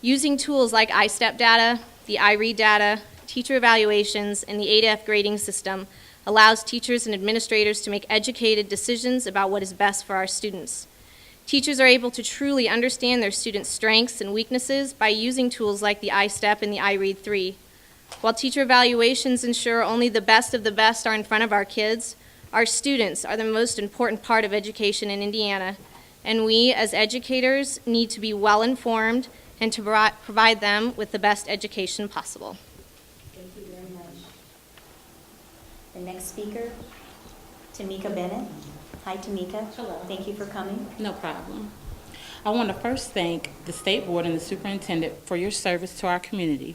Using tools like iStep data, the iRead data, teacher evaluations, and the ADF grading system allows teachers and administrators to make educated decisions about what is best for our students. Teachers are able to truly understand their students' strengths and weaknesses by using tools like the iStep and the iRead 3. While teacher evaluations ensure only the best of the best are in front of our kids, our students are the most important part of education in Indiana, and we, as educators, need to be well-informed and to provide them with the best education possible. Thank you very much. The next speaker, Tamika Bennett. Hi, Tamika. Hello. Thank you for coming. No problem. I want to first thank the State Board and the Superintendent for your service to our community.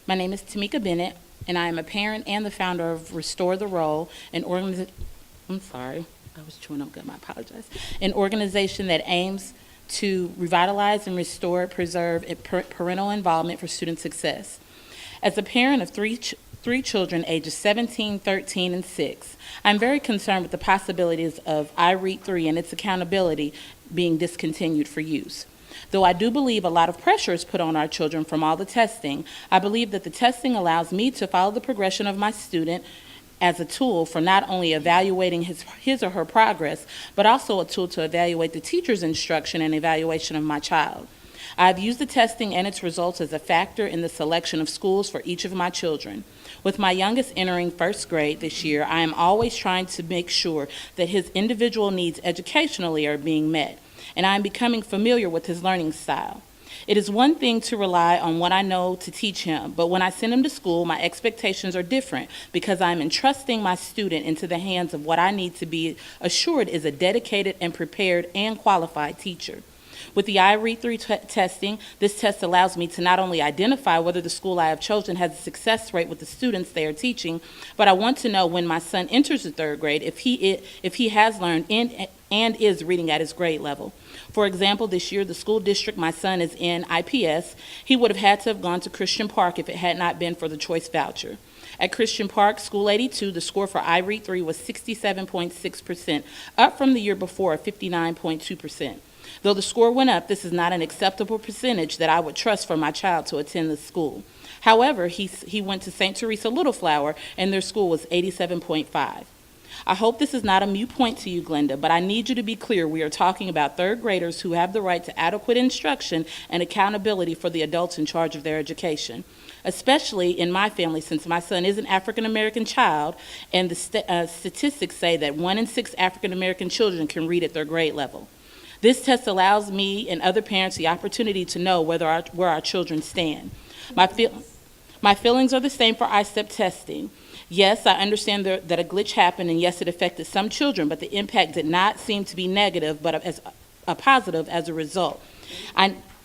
My name is Tamika Bennett, and I am a parent and the founder of Restore the Role, an organization that aims to revitalize and restore, preserve parental involvement for student success. As a parent of three children ages 17, 13, and 6, I'm very concerned with the possibilities of iRead 3 and its accountability being discontinued for use. Though I do believe a lot of pressure is put on our children from all the testing, I believe that the testing allows me to follow the progression of my student as a tool for not only evaluating his or her progress, but also a tool to evaluate the teacher's instruction and evaluation of my child. I've used the testing and its results as a factor in the selection of schools for each of my children. With my youngest entering first grade this year, I am always trying to make sure that his individual needs educationally are being met, and I am becoming familiar with his learning style. It is one thing to rely on what I know to teach him, but when I send him to school, my expectations are different because I'm entrusting my student into the hands of what I need to be assured is a dedicated and prepared and qualified teacher. With the iRead 3 testing, this test allows me to not only identify whether the school I have chosen has a success rate with the students they are teaching, but I want to know when my son enters the third grade if he has learned and is reading at his grade level. For example, this year, the school district my son is in, IPS, he would have had to have gone to Christian Park if it had not been for the choice voucher. At Christian Park, School 82, the score for iRead 3 was 67.6%, up from the year before at 59.2%. Though the score went up, this is not an acceptable percentage that I would trust for my child to attend the school. However, he went to St. Teresa Little Flower, and their score was 87.5. I hope this is not a moot point to you, Glenda, but I need you to be clear. We are talking about third graders who have the right to adequate instruction and accountability for the adults in charge of their education, especially in my family since my son is an African-American child, and the statistics say that 1 in 6 African-American children can read at their grade level. This test allows me and other parents the opportunity to know where our children stand. My feelings are the same for iStep testing. Yes, I understand that a glitch happened, and yes, it affected some children, but the impact did not seem to be negative, but as a positive as a result.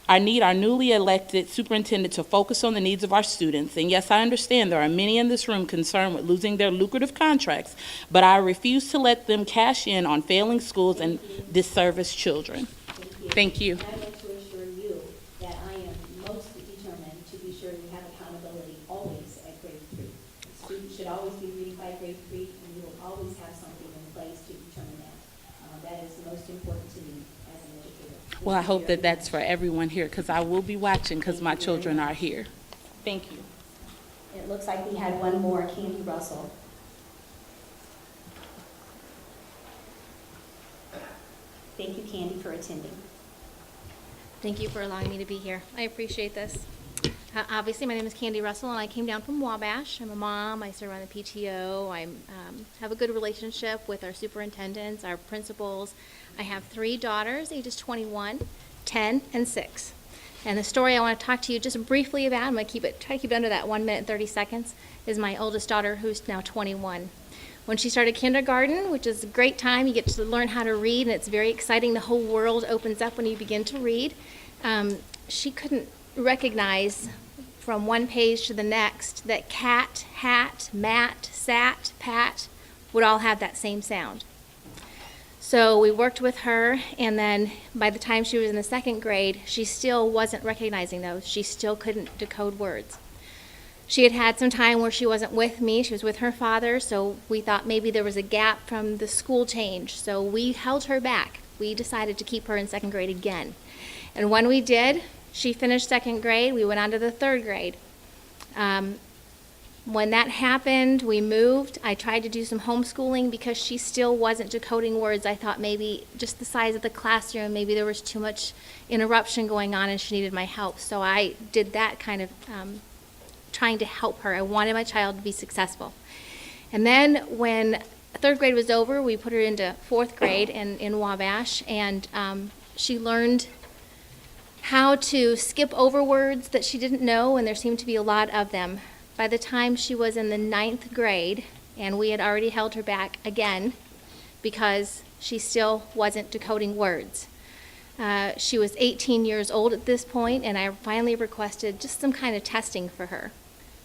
I need our newly elected superintendent to focus on the needs of our students. And yes, I understand there are many in this room concerned with losing their lucrative contracts, but I refuse to let them cash in on failing schools and disservice children. Thank you. I want to assure you that I am most determined to be sure you have accountability always at grade 3. Students should always be reading by grade 3, and you will always have something in place to determine that. That is the most important to me as an educator. Well, I hope that that's for everyone here, because I will be watching because my children are here. Thank you. It looks like we had one more, Candy Russell. Thank you, Candy, for attending. Thank you for allowing me to be here. I appreciate this. Obviously, my name is Candy Russell, and I came down from Wabash. I'm a mom. I serve on the PTO. I have a good relationship with our superintendents, our principals. I have 3 daughters, ages 21, 10, and 6. And the story I want to talk to you just briefly about, I'm going to try to keep it under that 1 minute and 30 seconds, is my oldest daughter, who's now 21. When she started kindergarten, which is a great time, you get to learn how to read, and it's very exciting. The whole world opens up when you begin to read. She couldn't recognize from one page to the next that cat, hat, mat, sat, pat would all have that same sound. So we worked with her, and then by the time she was in the 2nd grade, she still wasn't recognizing those. She still couldn't decode words. She had had some time where she wasn't with me. She was with her father, so we thought maybe there was a gap from the school change. So we held her back. We decided to keep her in 2nd grade again. And when we did, She finished second grade, we went on to the third grade. When that happened, we moved. I tried to do some homeschooling because she still wasn't decoding words. I thought maybe just the size of the classroom, maybe there was too much interruption going on and she needed my help. So I did that kind of trying to help her. I wanted my child to be successful. And then when third grade was over, we put her into fourth grade in Wabash, and she learned how to skip over words that she didn't know, and there seemed to be a lot of them. By the time she was in the 9th grade, and we had already held her back again because she still wasn't decoding words. She was 18 years old at this point, and I finally requested just some kind of testing for her.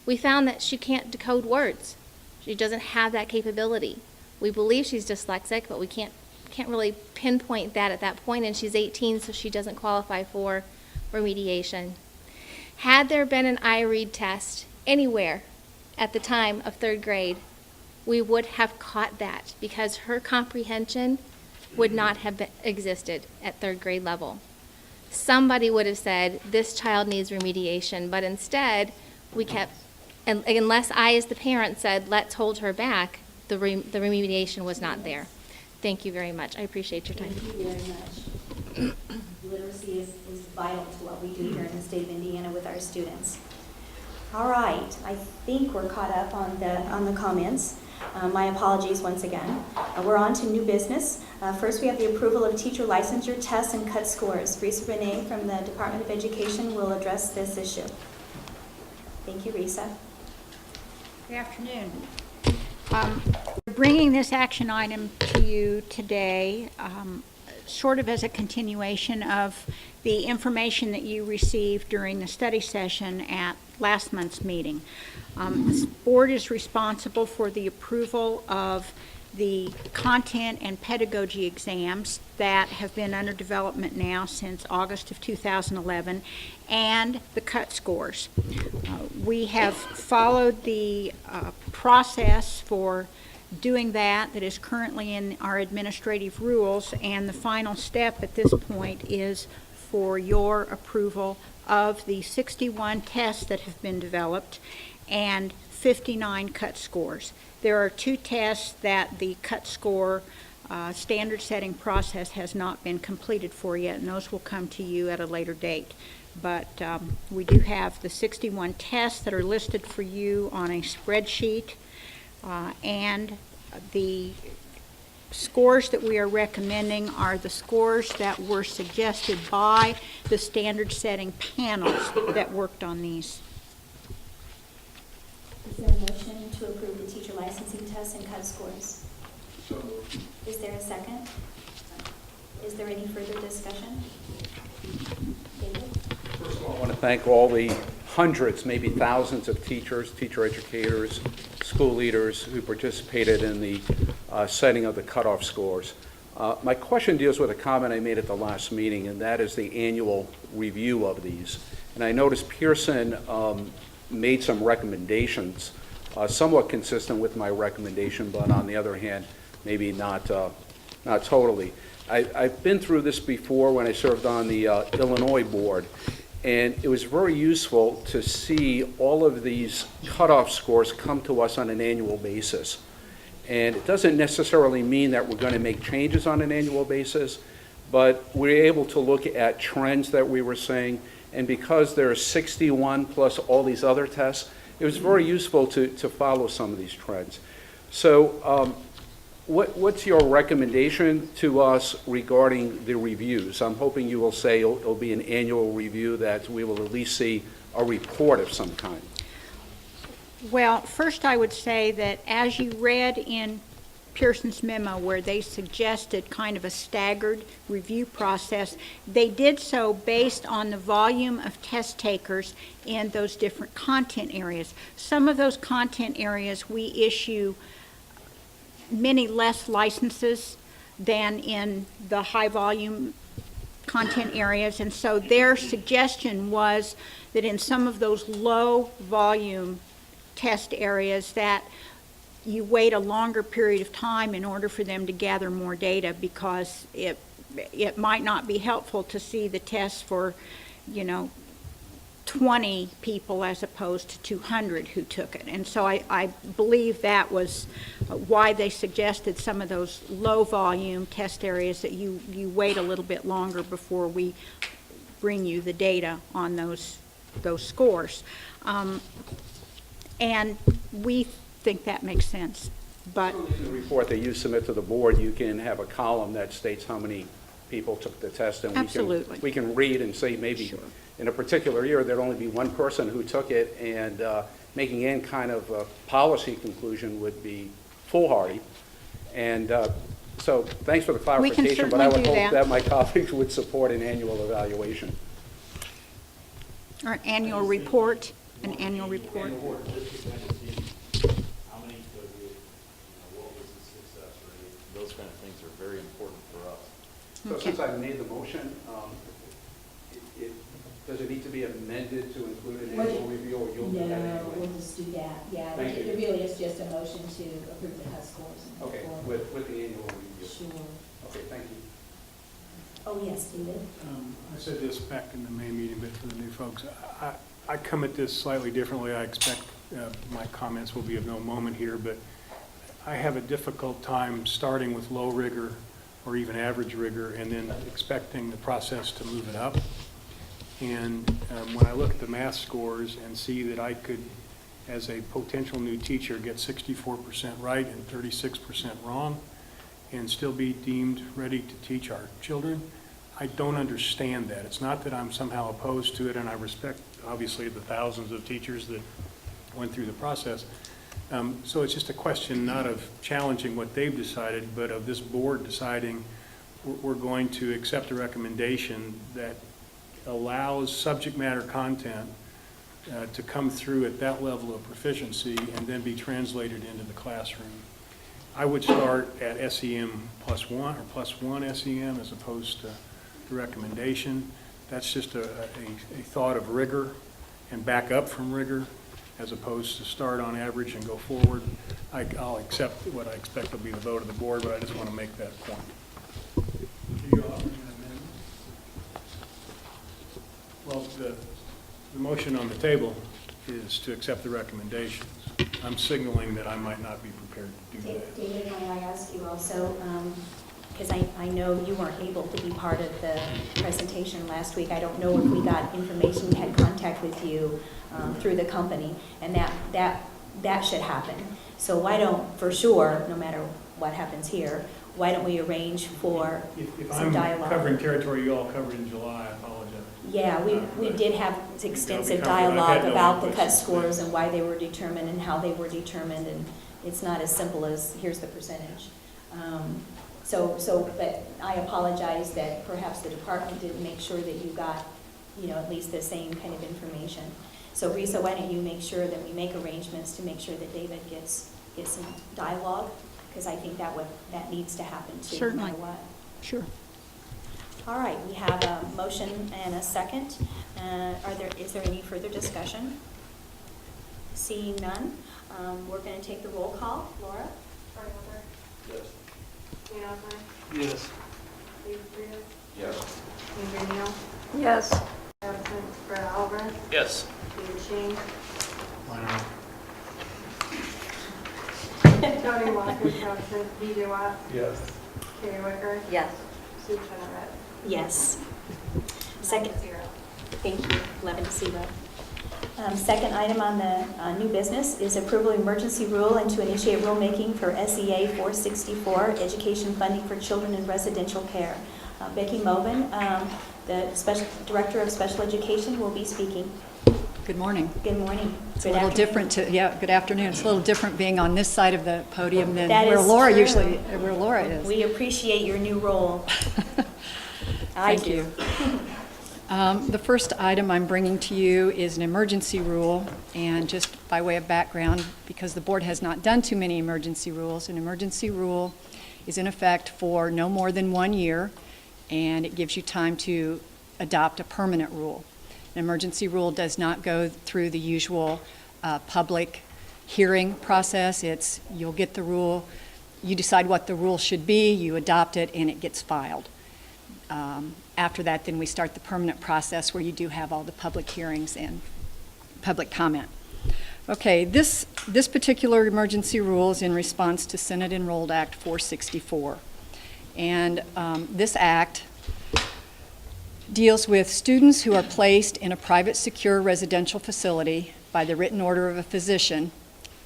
We found that she can't decode words. She doesn't have that capability. We believe she's dyslexic, but we can't really pinpoint that at that point, and she's 18, so she doesn't qualify for remediation. Had there been an iRead test anywhere at the time of third grade, we would have caught that because her comprehension would not have existed at third grade level. Somebody would have said, this child needs remediation, but instead we kept, and unless I as the parent said, let's hold her back, the remediation was not there. Thank you very much. I appreciate your time. Thank you very much. Literacy is vital to what we do here in the state of Indiana with our students. All right, I think we're caught up on the comments. My apologies once again. We're on to new business. First, we have the approval of teacher licensure tests and cut scores. Risa Renee from the Department of Education will address this issue. Thank you, Risa. Good afternoon. Bringing this action item to you today, sort of as a continuation of the information that you received during the study session at last month's meeting. This board is responsible for the approval of the content and pedagogy exams that have been under development now since August of 2011, and the cut scores. We have followed the process for doing that is currently in our administrative rules, and the final step at this point is for your approval of the 61 tests that have been developed and 59 cut scores. There are 2 tests that the cut score standard setting process has not been completed for yet, and those will come to you at a later date. But we do have the 61 tests that are listed for you on a spreadsheet, and the scores that we are recommending are the scores that were suggested by the standard setting panels that worked on these. Is there a motion to approve the teacher licensing tests and cut scores? So moved. Is there a second? Is there any further discussion? David? First of all, I want to thank all the hundreds, maybe thousands of teachers, teacher educators, school leaders who participated in the setting of the cutoff scores. My question deals with a comment I made at the last meeting, and that is the annual review of these. And I noticed Pearson made some recommendations, somewhat consistent with my recommendation, but on the other hand, maybe not totally. I've been through this before when I served on the Illinois board, and it was very useful to see all of these cutoff scores come to us on an annual basis. And it doesn't necessarily mean that we're going to make changes on an annual basis, but we're able to look at trends that we were seeing. And because there are 61 plus all these other tests, it was very useful to follow some of these trends. So what's your recommendation to us regarding the reviews? I'm hoping you will say it'll be an annual review, that we will at least see a report of some kind. Well, first I would say that as you read in Pearson's memo where they suggested kind of a staggered review process, they did so based on the volume of test takers in those different content areas. Some of those content areas we issue many less licenses than in the high volume content areas, and so their suggestion was that in some of those low volume test areas that you wait a longer period of time in order for them to gather more data, because it might not be helpful to see the tests for 20 people as opposed to 200 who took it. And so I believe that was why they suggested some of those low-volume test areas, that you wait a little bit longer before we bring you the data on those scores. And we think that makes sense. But In the report that you submit to the board, you can have a column that states how many people took the test. And Absolutely. we can read and say maybe in a particular year, there'd only be one person who took it, and making any kind of a policy conclusion would be foolhardy. And so thanks for the We can clarification, but I would certainly do hope that. that my colleagues would support an annual evaluation. our annual report, an annual report. How many took it, what was the success rate? Those kind of things are very important for us. So Okay. since I made the motion, does it need to be amended to include an annual review, or you'll do that No, anyway? we'll just do that, yeah. Thank It you. really is just a motion to approve the cut scores. and Okay, forward. with the annual review. Sure. Okay, thank you. Oh, yes, David? I said this back in the May meeting, but for the new folks, I come at this slightly differently. I expect my comments will be of no moment here, but I have a difficult time starting with low rigor or even average rigor and then expecting the process to move it up. And when I look at the math scores and see that I could, as a potential new teacher, get 64% right and 36% wrong, and still be deemed ready to teach our children, I don't understand that. It's not that I'm somehow opposed to it, and I respect, obviously, the thousands of teachers that went through the process. So it's just a question not of challenging what they've decided, but of this board deciding we're going to accept a recommendation that allows subject matter content to come through at that level of proficiency and then be translated into the classroom. I would start at SEM +1 or +1 SEM as opposed to the recommendation. That's just a thought of rigor and back up from rigor as opposed to start on average and go forward. I'll accept what I expect will be the vote of the board, but I just want to make that point. Are you offering an amendment? Well, the motion on the table is to accept the recommendations. I'm signaling that I might not be prepared to do that. David, may I ask you also, because I know you weren't able to be part of the presentation last week. I don't know if we got information, had contact with you through the company, and that should happen. So why don't, for sure, no matter what happens here, why don't we arrange for If some I'm dialogue? covering territory you all covered in July, I apologize. Yeah, we did have extensive I've had dialogue no about the inputs. cut scores and why they were determined and how they were determined, and it's not as simple as, here's the percentage. But I apologize that perhaps the department didn't make sure that you got, at least the same kind of information. So Risa, why don't you make sure that we make arrangements to make sure that David gets some dialogue? Because I think that needs to happen too, no Certainly. matter what. Sure. All right, we have a motion and a second. Is there any further discussion? Seeing none, we're going to take the roll call. Laura? Yes. Ian Osmer, Yes. David Frias, Yes. Andrew Neal, Yes. absent Brett Albrecht, Yes. David Shane, Why not? Tony Watkins, absent BJ Watt, Yes. Carrie Wicker, Yes. Sue Chenoweth. Yes. Second, 9-0. thank you, 11-0. Second item on the new business is approval of emergency rule and to initiate rulemaking for SEA 464, education funding for children in residential care. Becky Mobin, the Director of Special Education, will be speaking. Good morning. Good morning. It's a Good little afternoon. different good afternoon. It's a little different being on this side of the podium than That where is Laura true. where Laura is. We appreciate your new role. I Thank do. you. The first item I'm bringing to you is an emergency rule, and just by way of background, because the board has not done too many emergency rules, an emergency rule is in effect for no more than 1 year, and it gives you time to adopt a permanent rule. An emergency rule does not go through the usual public hearing process. You'll get the rule, you decide what the rule should be, you adopt it, and it gets filed. after that, then we start the permanent process where you do have all the public hearings and public comment. Okay, this particular emergency rule is in response to Senate Enrolled Act 464. And this act deals with students who are placed in a private secure residential facility by the written order of a physician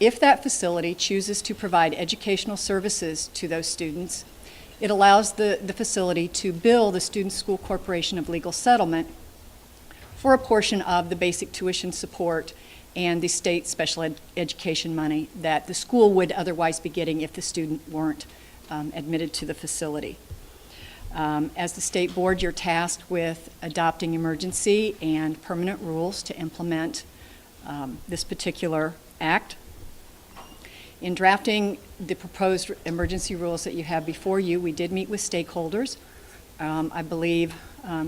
if that facility chooses to provide educational services to those students. It allows the facility to bill the Student School Corporation of Legal Settlement for a portion of the basic tuition support and the state special education money that the school would otherwise be getting if the student weren't admitted to the facility. As the state board, you're tasked with adopting emergency and permanent rules to implement this particular act. In drafting the proposed emergency rules that you have before you, we did meet with stakeholders. I believe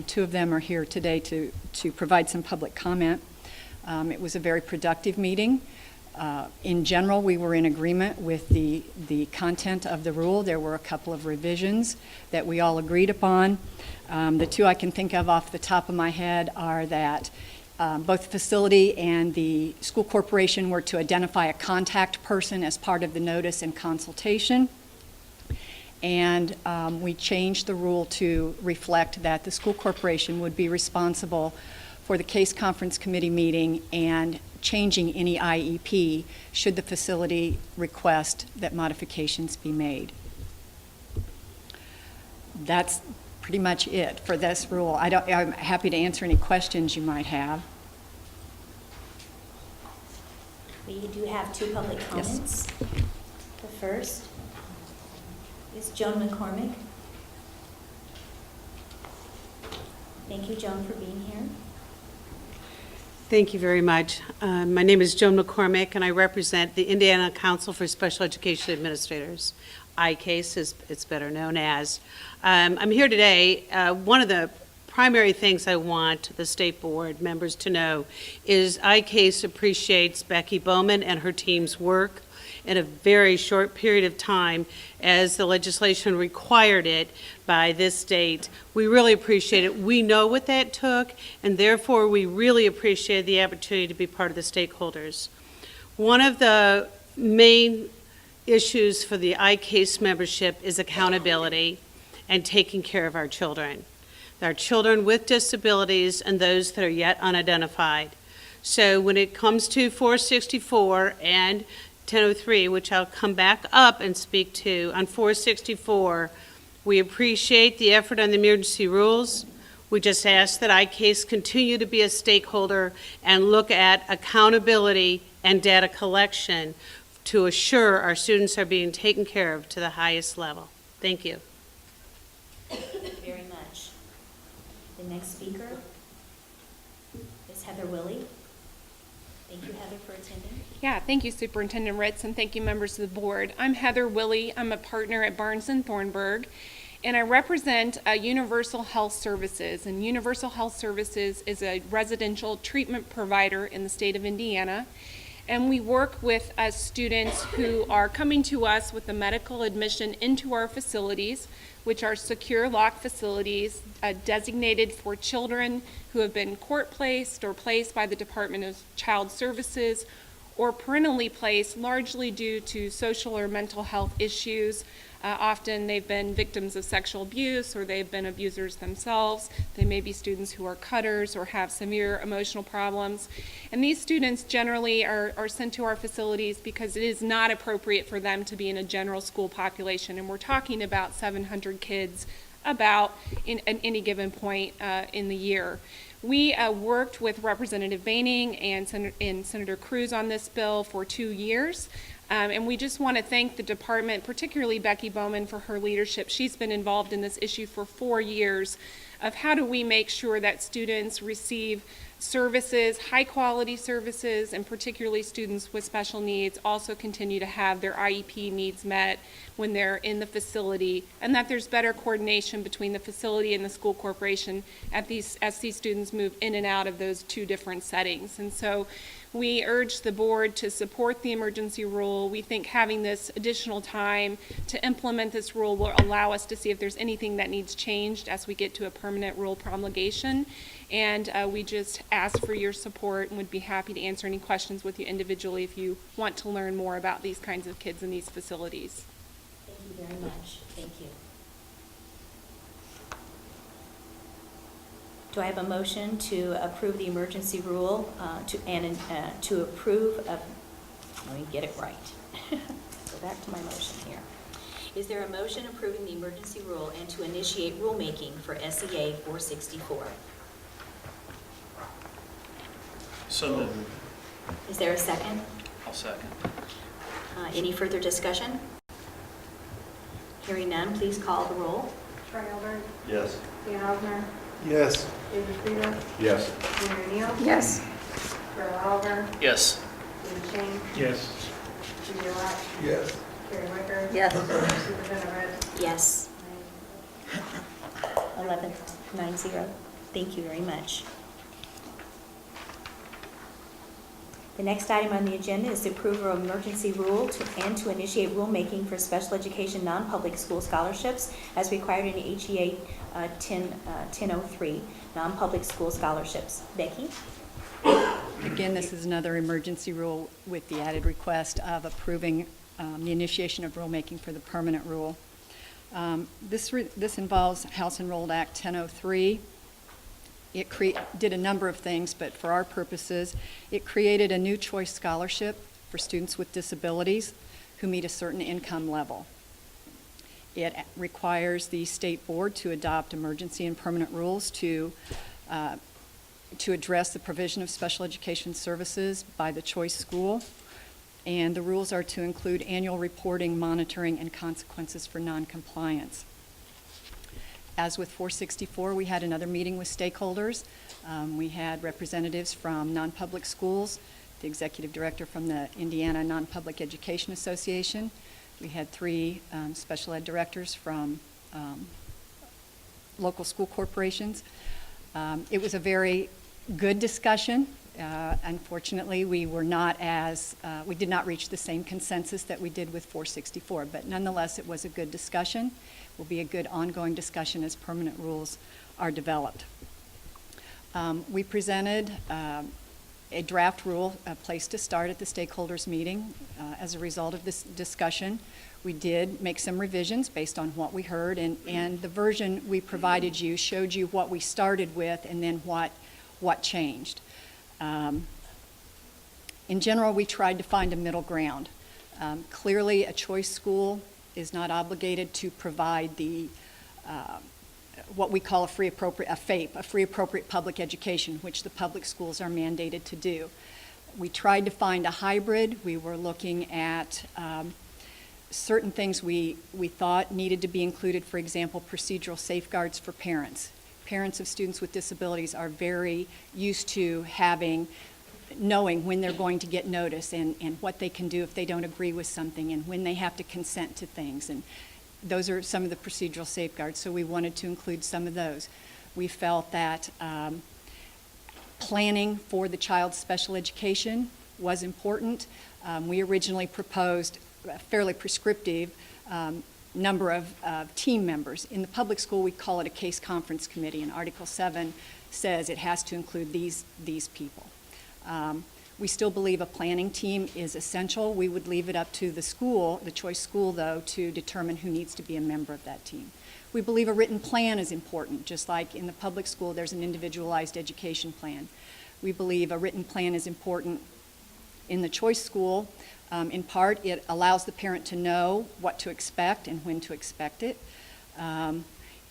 2 of them are here today to provide some public comment. It was a very productive meeting. In general, we were in agreement with the content of the rule. There were a couple of revisions that we all agreed upon. The 2 I can think of off the top of my head are that both the facility and the school corporation were to identify a contact person as part of the notice and consultation. And we changed the rule to reflect that the school corporation would be responsible for the case conference committee meeting and changing any IEP should the facility request that modifications be made. That's pretty much it for this rule. I'm happy to answer any questions you might have. We do have 2 public Yes. comments. The first is Joan McCormick. Thank you, Joan, for being here. Thank you very much. My name is Joan McCormick, and I represent the Indiana Council for Special Education Administrators, ICASE, as it's better known as. I'm here today. One of the primary things I want the State Board members to know is ICASE appreciates Becky Bowman and her team's work in a very short period of time as the legislation required it by this date. We really appreciate it. We know what that took, and therefore we really appreciate the opportunity to be part of the stakeholders. One of the main issues for the ICASE membership is accountability and taking care of our children with disabilities and those that are yet unidentified. So when it comes to 464 and 1003, which I'll come back up and speak to, on 464, we appreciate the effort on the emergency rules. We just ask that ICASE continue to be a stakeholder and look at accountability and data collection to assure our students are being taken care of to the highest level. Thank you. Thank you very much. The next speaker is Heather Willie. Thank you, Heather, for attending. Yeah, thank you, Superintendent Ritz, and thank you, members of the board. I'm Heather Willie. I'm a partner at Barnes & Thornburg, and I represent Universal Health Services. And Universal Health Services is a residential treatment provider in the state of Indiana. And we work with students who are coming to us with a medical admission into our facilities, which are secure lock facilities designated for children who have been court-placed or placed by the Department of Child Services or parentally placed largely due to social or mental health issues. Often they've been victims of sexual abuse or they've been abusers themselves. They may be students who are cutters or have severe emotional problems. And these students generally are sent to our facilities because it is not appropriate for them to be in a general school population. And we're talking about 700 kids about at any given point in the year. We worked with Representative Boehning and Senator Cruz on this bill for 2 years. And we just want to thank the department, particularly Becky Bowman, for her leadership. She's been involved in this issue for 4 years of how do we make sure that students receive services, high-quality services, and particularly students with special needs also continue to have their IEP needs met when they're in the facility, and that there's better coordination between the facility and the school corporation as these students move in and out of those two different settings. And so we urge the board to support the emergency rule. We think having this additional time to implement this rule will allow us to see if there's anything that needs changed as we get to a permanent rule promulgation. And we just ask for your support and would be happy to answer any questions with you individually if you want to learn more about these kinds of kids in these facilities. Thank you very much. Thank you. Do I have a motion to approve the emergency rule, to approve of, let me get it right. Go back to my motion here. Is there a motion approving the emergency rule and to initiate rulemaking for SEA 464? So moved. Is there a second? I'll second. Any further discussion? Hearing none, please call the roll. Troy Elder, Yes. Dan Osmer, Yes. David Friedel, Yes. Mary Neal, Yes. Carol Oliver, Yes. David Shane, Yes. BJ Watt, Yes. Carrie Wicker. Yes. Superintendent Red. Yes. 11-9-0. Thank you very much. The next item on the agenda is the approval of emergency rule and to initiate rulemaking for special education non-public school scholarships as required in HEA 1003, non-public school scholarships. Becky? Again, this is another emergency rule with the added request of approving the initiation of rulemaking for the permanent rule. This involves House Enrolled Act 1003. It did a number of things, but for our purposes, it created a new choice scholarship for students with disabilities who meet a certain income level. It requires the state board to adopt emergency and permanent rules to address the provision of special education services by the choice school. And the rules are to include annual reporting, monitoring, and consequences for noncompliance. As with 464, we had another meeting with stakeholders. We had representatives from non-public schools, the executive director from the Indiana Non-Public Education Association. We had 3 special ed directors from local school corporations. It was a very good discussion. Unfortunately, we did not reach the same consensus that we did with 464, but nonetheless, it was a good discussion. Will be a good ongoing discussion as permanent rules are developed. We presented a draft rule, a place to start at the stakeholders meeting. As a result of this discussion, we did make some revisions based on what we heard, and the version we provided you showed you what we started with and then what changed. In general, we tried to find a middle ground. Clearly, a choice school is not obligated to provide the what we call a free appropriate public education, which the public schools are mandated to do. We tried to find a hybrid. We were looking at certain things we thought needed to be included, for example, procedural safeguards for parents. Parents of students with disabilities are very used to knowing when they're going to get notice and what they can do if they don't agree with something and when they have to consent to things. And those are some of the procedural safeguards, so we wanted to include some of those. We felt that planning for the child's special education was important. We originally proposed a fairly prescriptive number of team members. In the public school, we call it a case conference committee, and Article 7 says it has to include these people. We still believe a planning team is essential. We would leave it up to the school, the choice school, though, to determine who needs to be a member of that team. We believe a written plan is important, just like in the public school there's an individualized education plan. We believe a written plan is important in the choice school. In part, it allows the parent to know what to expect and when to expect it.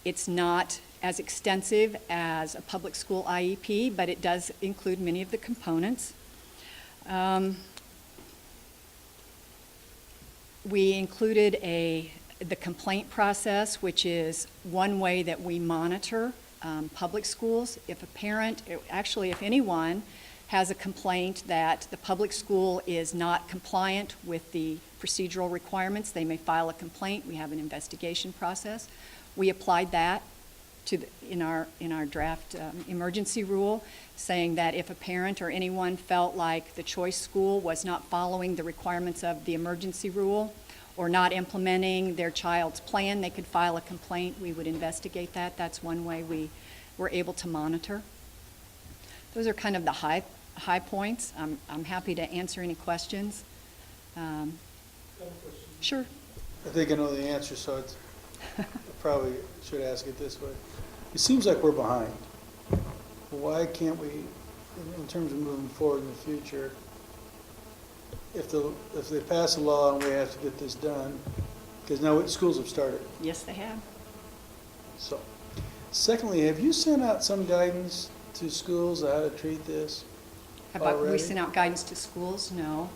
It's not as extensive as a public school IEP, but it does include many of the components. We included the complaint process, which is one way that we monitor public schools. If a parent, actually if anyone, has a complaint that the public school is not compliant with the procedural requirements, they may file a complaint. We have an investigation process. We applied that in our draft emergency rule, saying that if a parent or anyone felt like the choice school was not following the requirements of the emergency rule or not implementing their child's plan, they could file a complaint. We would investigate that. That's one way we were able to monitor. Those are kind of the high points. I'm happy to answer any questions. Sure. I think I know the answer, so I probably should ask it this way. It seems like we're behind. Why can't we, in terms of moving forward in the future, if they pass a law and we have to get this done, because now schools have started. Yes, they have. So, secondly, have you sent out some guidance to schools on how to treat this We already? sent out guidance to schools? No.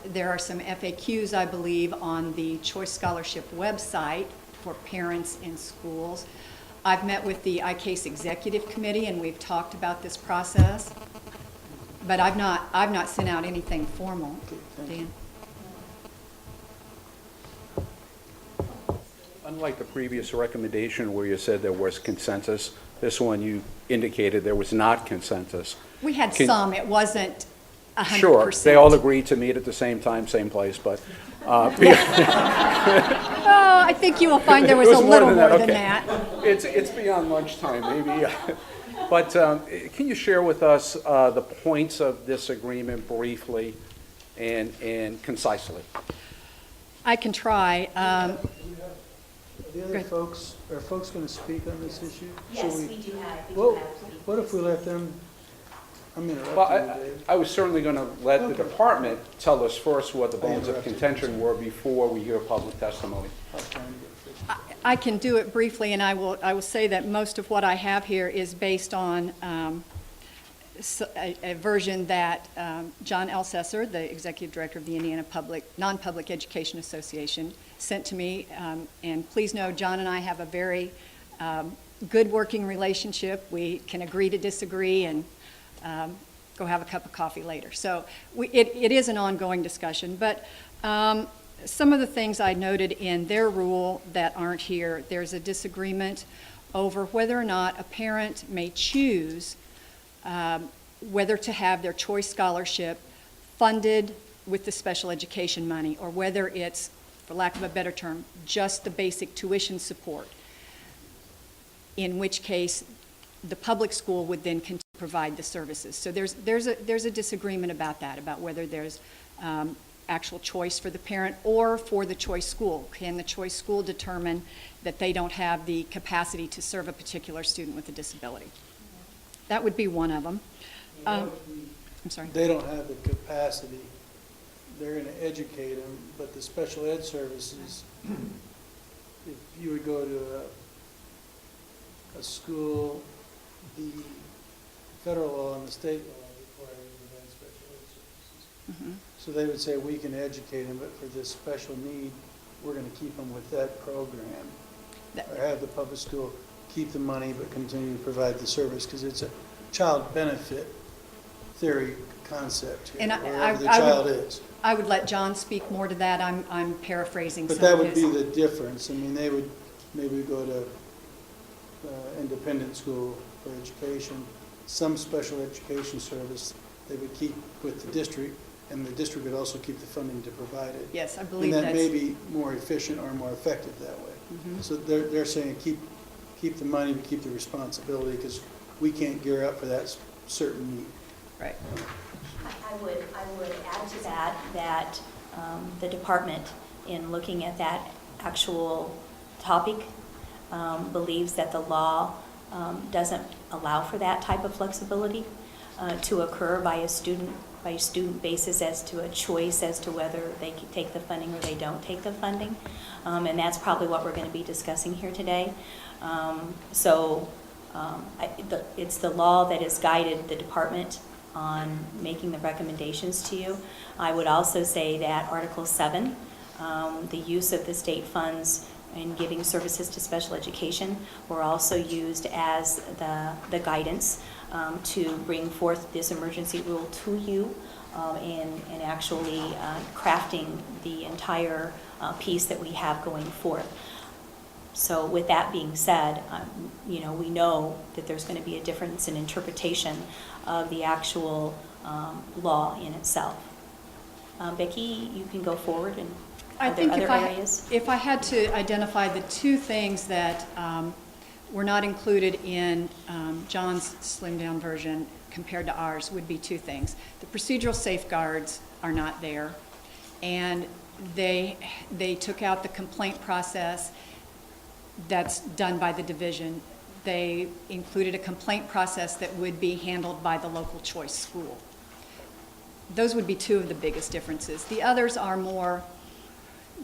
There are some FAQs, I believe, on the Choice Scholarship website for parents in schools. I've met with the iCase Executive Committee, and we've talked about this process, but I've not sent out anything formal. Okay, thank you. Dan? Unlike the previous recommendation where you said there was consensus, this one you indicated there was not consensus. We had Can- some, it wasn't 100%. Sure, they all agreed to meet at the same time, same place, but Oh, I think you will find there was It a little more than okay. that. It's beyond lunchtime, maybe. But can you share with us the points of this agreement briefly and concisely? I can try. Are the other Good. folks, are folks going to speak on this issue? Yes, Should we do have, Well, what if we let them, I'm Well, interrupting you, Dave. I was certainly going to let the Okay. department tell us first what the bones of interrupted. contention were before we hear public testimony. I'll try and get it fixed. I can do it briefly, and I will say that most of what I have here is based on a version that John Elsesser, the executive director of the Indiana Non-Public Education Association, sent to me. And please know, John and I have a very good working relationship. We can agree to disagree and go have a cup of coffee later. So it is an ongoing discussion. But some of the things I noted in their rule that aren't here, there's a disagreement over whether or not a parent may choose whether to have their choice scholarship funded with the special education money, or whether it's, for lack of a better term, just the basic tuition support, in which case the public school would then continue to provide the services. So there's a disagreement about that, about whether there's actual choice for the parent or for the choice school. Can the choice school determine that they don't have the capacity to serve a particular student with a disability? That would be one of them. I'm sorry. They don't have the capacity. They're going to educate them, but the special ed services, if you would go to a school, the federal law and the state law require you to provide special ed services. So they would say, we can educate them, but for this special need, we're going to keep them with that program. Or have the public school keep the money, but continue to provide the service, because it's a child benefit theory concept here, And wherever the child is. I would let John speak more to that. I'm paraphrasing But some that of would his. be the difference. I mean, they would maybe go to independent school for education, some special education service they would keep with the district, and the district would also keep the funding to provide it. Yes, I believe And that may that's, be more efficient or more effective that way. So they're saying keep the money, but keep the responsibility, because we can't gear up for that certain need. right. I would add to that the department, in looking at that actual topic, believes that the law doesn't allow for that type of flexibility to occur by a student basis as to a choice as to whether they can take the funding or they don't take the funding. And that's probably what we're going to be discussing here today. It's the law that has guided the department on making the recommendations to you. I would also say that Article 7, the use of the state funds in giving services to special education. We're also used as the guidance to bring forth this emergency rule to you and actually crafting the entire piece that we have going forth. So with that being said, we know that there's going to be a difference in interpretation of the actual law in itself. Becky, you can go forward, and I are there think other areas? if I had to identify the two things that were not included in John's slimmed-down version compared to ours, would be two things. The procedural safeguards are not there, and they took out the complaint process that's done by the division. They included a complaint process that would be handled by the local choice school. Those would be two of the biggest differences. The others are more,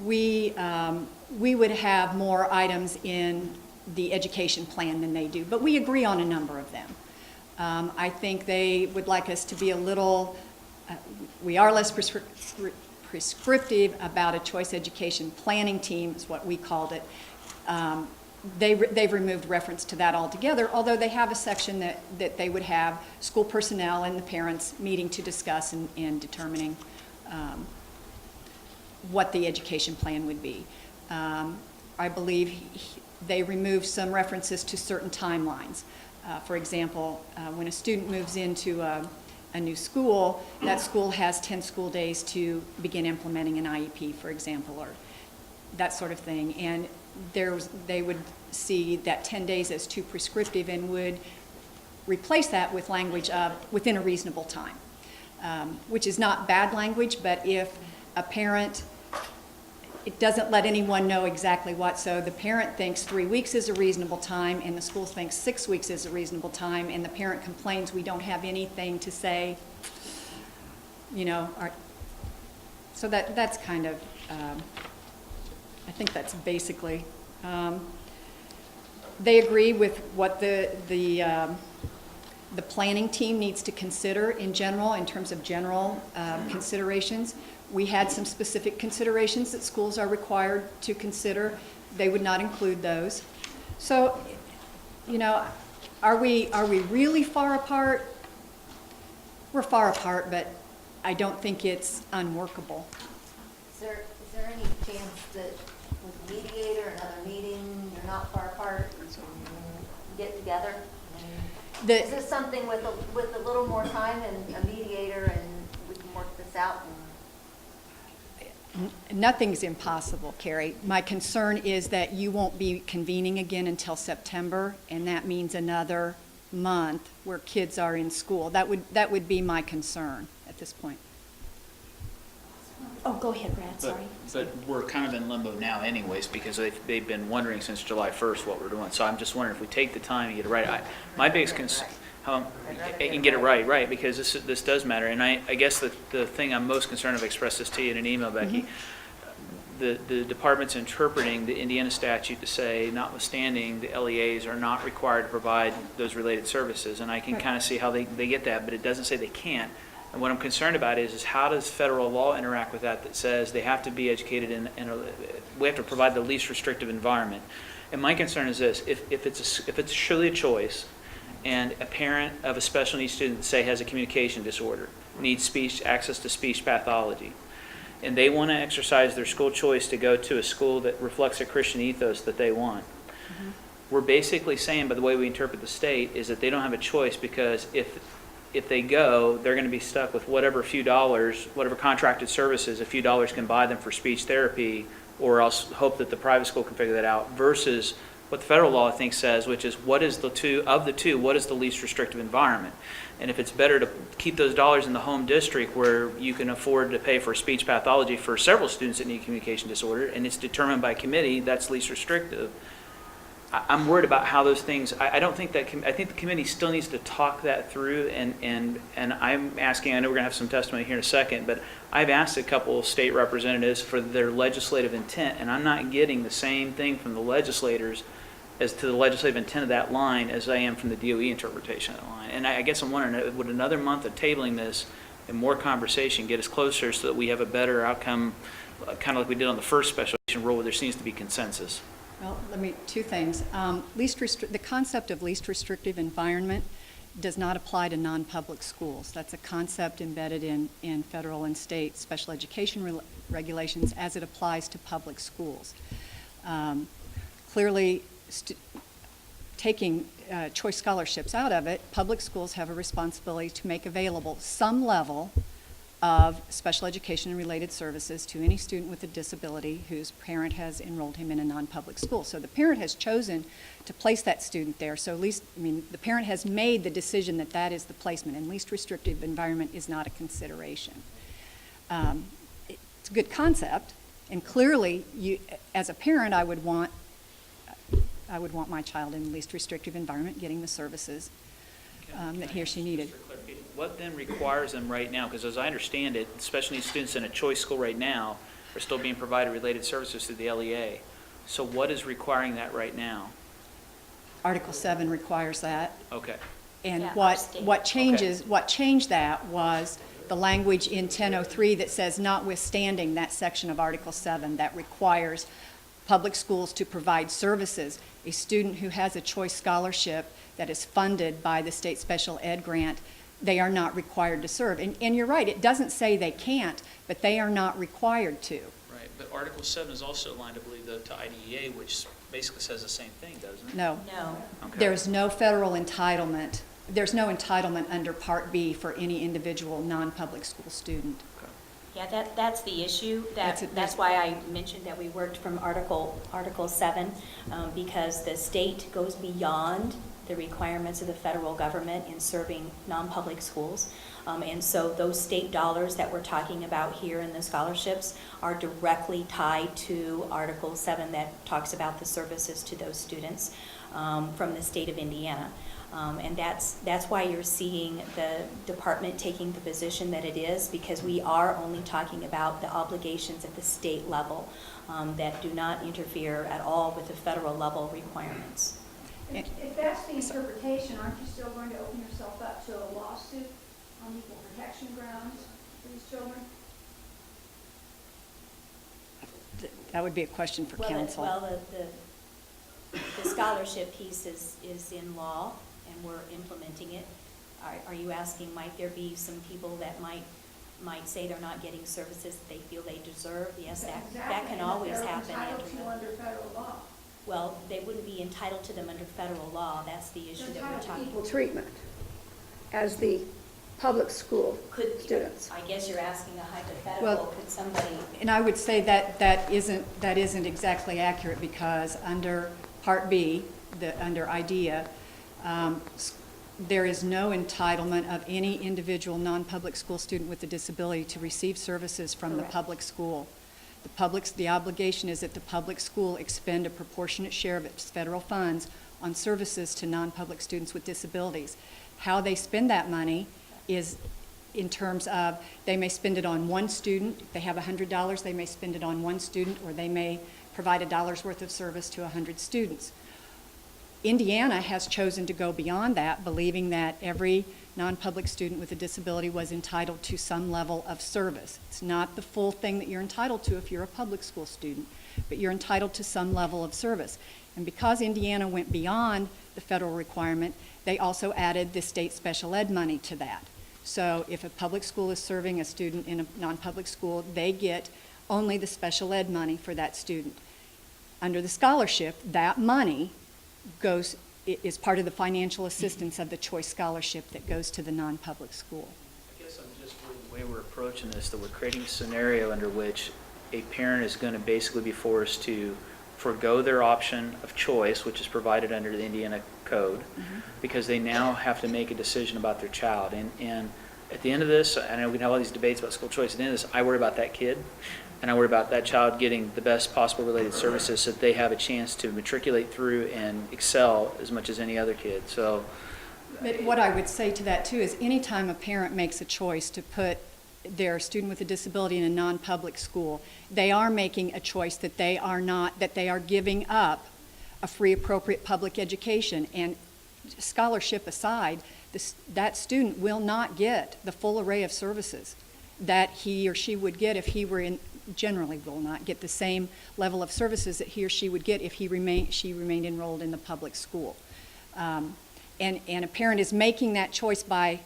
we would have more items in the education plan than they do, but we agree on a number of them. I think they would like us to be a little, we are less prescriptive about a choice education planning team, is what we called it. They've removed reference to that altogether, although they have a section that they would have school personnel and the parents meeting to discuss and determining what the education plan would be. I believe they removed some references to certain timelines. For example, when a student moves into a new school, that school has 10 school days to begin implementing an IEP, for example, or that sort of thing. And they would see that 10 days as too prescriptive and would replace that with language of within a reasonable time, which is not bad language, but if a parent, it doesn't let anyone know exactly what, so the parent thinks 3 weeks is a reasonable time and the school thinks 6 weeks is a reasonable time, and the parent complains we don't have anything to say, so that's kind of, I think that's basically, they agree with what the planning team needs to consider in general, in terms of general considerations. We had some specific considerations that schools are required to consider. They would not include those. So, are we really far apart? We're far apart, but I don't think it's unworkable. Is there any chance that with a mediator, another meeting, you're not far apart, get together? Is this something with a little more time and a mediator, and we can work this out? Nothing's impossible, Carrie. My concern is that you won't be convening again until September, and that means another month where kids are in school. That would be my concern at this point. Oh, go ahead, Brad, sorry. But we're kind of in limbo now anyways, because they've been wondering since July 1st what we're doing. So I'm just wondering if we take the time and get it right. My biggest concern, and get it right, because this does matter. And I guess the thing I'm most concerned of, I expressed this to you in an email, Becky, the department's interpreting the Indiana statute to say, notwithstanding, the LEAs are not required to provide those related services. And I can kind of see how they get that, but it doesn't say they can't. And what I'm concerned about is how does federal law interact with that says they have to be educated we have to provide the least restrictive environment. And my concern is this, if it's surely a choice, and a parent of a special needs student, say, has a communication disorder, needs access to speech pathology, and they want to exercise their school choice to go to a school that reflects a Christian ethos that they want. Mm-hmm. We're basically saying, by the way we interpret the state, is that they don't have a choice, because if they go, they're going to be stuck with whatever few dollars, whatever contracted services a few dollars can buy them for speech therapy, or else hope that the private school can figure that out, versus what the federal law, I think, says, which is what is what is the least restrictive environment? And if it's better to keep those dollars in the home district where you can afford to pay for speech pathology for several students that need communication disorder, and it's determined by committee, that's least restrictive. I'm worried about how those things, I don't think that, I think the committee still needs to talk that through, and I'm asking, I know we're going to have some testimony here in a second, but I've asked a couple of state representatives for their legislative intent, and I'm not getting the same thing from the legislators as to the legislative intent of that line as I am from the DOE interpretation of that line. And I guess I'm wondering, would another month of tabling this and more conversation get us closer so that we have a better outcome, kind of like we did on the first special education rule, where there seems to be consensus? Well, two things. The concept of least restrictive environment does not apply to non-public schools. That's a concept embedded in federal and state special education regulations as it applies to public schools. Clearly, taking choice scholarships out of it, public schools have a responsibility to make available some level of special education and related services to any student with a disability whose parent has enrolled him in a non-public school. So the parent has chosen to place that student there. So the parent has made the decision that that is the placement, and least restrictive environment is not a consideration. It's a good concept, and clearly, as a parent, I would want my child in the least restrictive environment, getting the services that he or she needed. What then requires them right now? Because as I understand it, special needs students in a choice school right now are still being provided related services through the LEA. So what is requiring that right now? Article 7 requires that. Okay. And Yeah, what changed that was the language in 1003 that says notwithstanding that section of Article 7 that requires public schools to provide services, a student who has a choice scholarship that is funded by the state special ed grant, they are not required to serve. And you're right, it doesn't say they can't, but they are not required to. Right, but Article 7 is also aligned, I believe, though, to IDEA, which basically says the same thing, doesn't it? No. No. Okay. There's no federal entitlement. There's no entitlement under Part B for any individual non-public school student. Yeah, that's the issue. That's why I mentioned that we worked from Article 7, because the state goes beyond the requirements of the federal government in serving non-public schools. And so those state dollars that we're talking about here in the scholarships are directly tied to Article 7 that talks about the services to those students from the state of Indiana. And that's why you're seeing the department taking the position that it is, because we are only talking about the obligations at the state level that do not interfere at all with the federal level requirements. If that's the interpretation, aren't you still going to open yourself up to a lawsuit on equal protection grounds for these children? That would be a question for council. The scholarship piece is in law, and we're implementing it. Are you asking, might there be some people that might say they're not getting services that they feel they deserve? Yes, that can always happen. Under federal law. Well, they wouldn't be entitled to them under federal law. That's the issue that we're talking Equal about. treatment as the public school students. I guess you're asking a hypothetical. Well, Could somebody? And I would say that isn't exactly accurate, because under Part B, under IDEA, there is no entitlement of any individual non-public school student with a disability to receive services from the public school. The obligation is that the public school expend a proportionate share of its federal funds on services to non-public students with disabilities. How they spend that money is in terms of, they may spend it on one student. If they have $100, they may spend it on one student, or they may provide $1 worth of service to 100 students. Indiana has chosen to go beyond that, believing that every non-public student with a disability was entitled to some level of service. It's not the full thing that you're entitled to if you're a public school student, but you're entitled to some level of service. And because Indiana went beyond the federal requirement, they also added the state special ed money to that. So if a public school is serving a student in a non-public school, they get only the special ed money for that student. Under the scholarship, that money is part of the financial assistance of the choice scholarship that goes to the non-public school. I guess I'm just worried the way we're approaching this, that we're creating a scenario under which a parent is going to basically be forced to forego their option of choice, which is provided under the Indiana Code, because they now have to make a decision about their child. And at the end of this, I know we can have all these debates about school choice. At the end of this, I worry about that kid, and I worry about that child getting the best possible related services so that they have a chance to matriculate through and excel as much as any other kid. So, But what I would say to that too is, anytime a parent makes a choice to put their student with a disability in a non-public school, they are making a choice that they are giving up a free, appropriate public education. And scholarship aside, that student will not get the full array of services that he or she would get if he were generally will not get the same level of services that he or she would get if she remained enrolled in the public school. And a parent is making that choice by,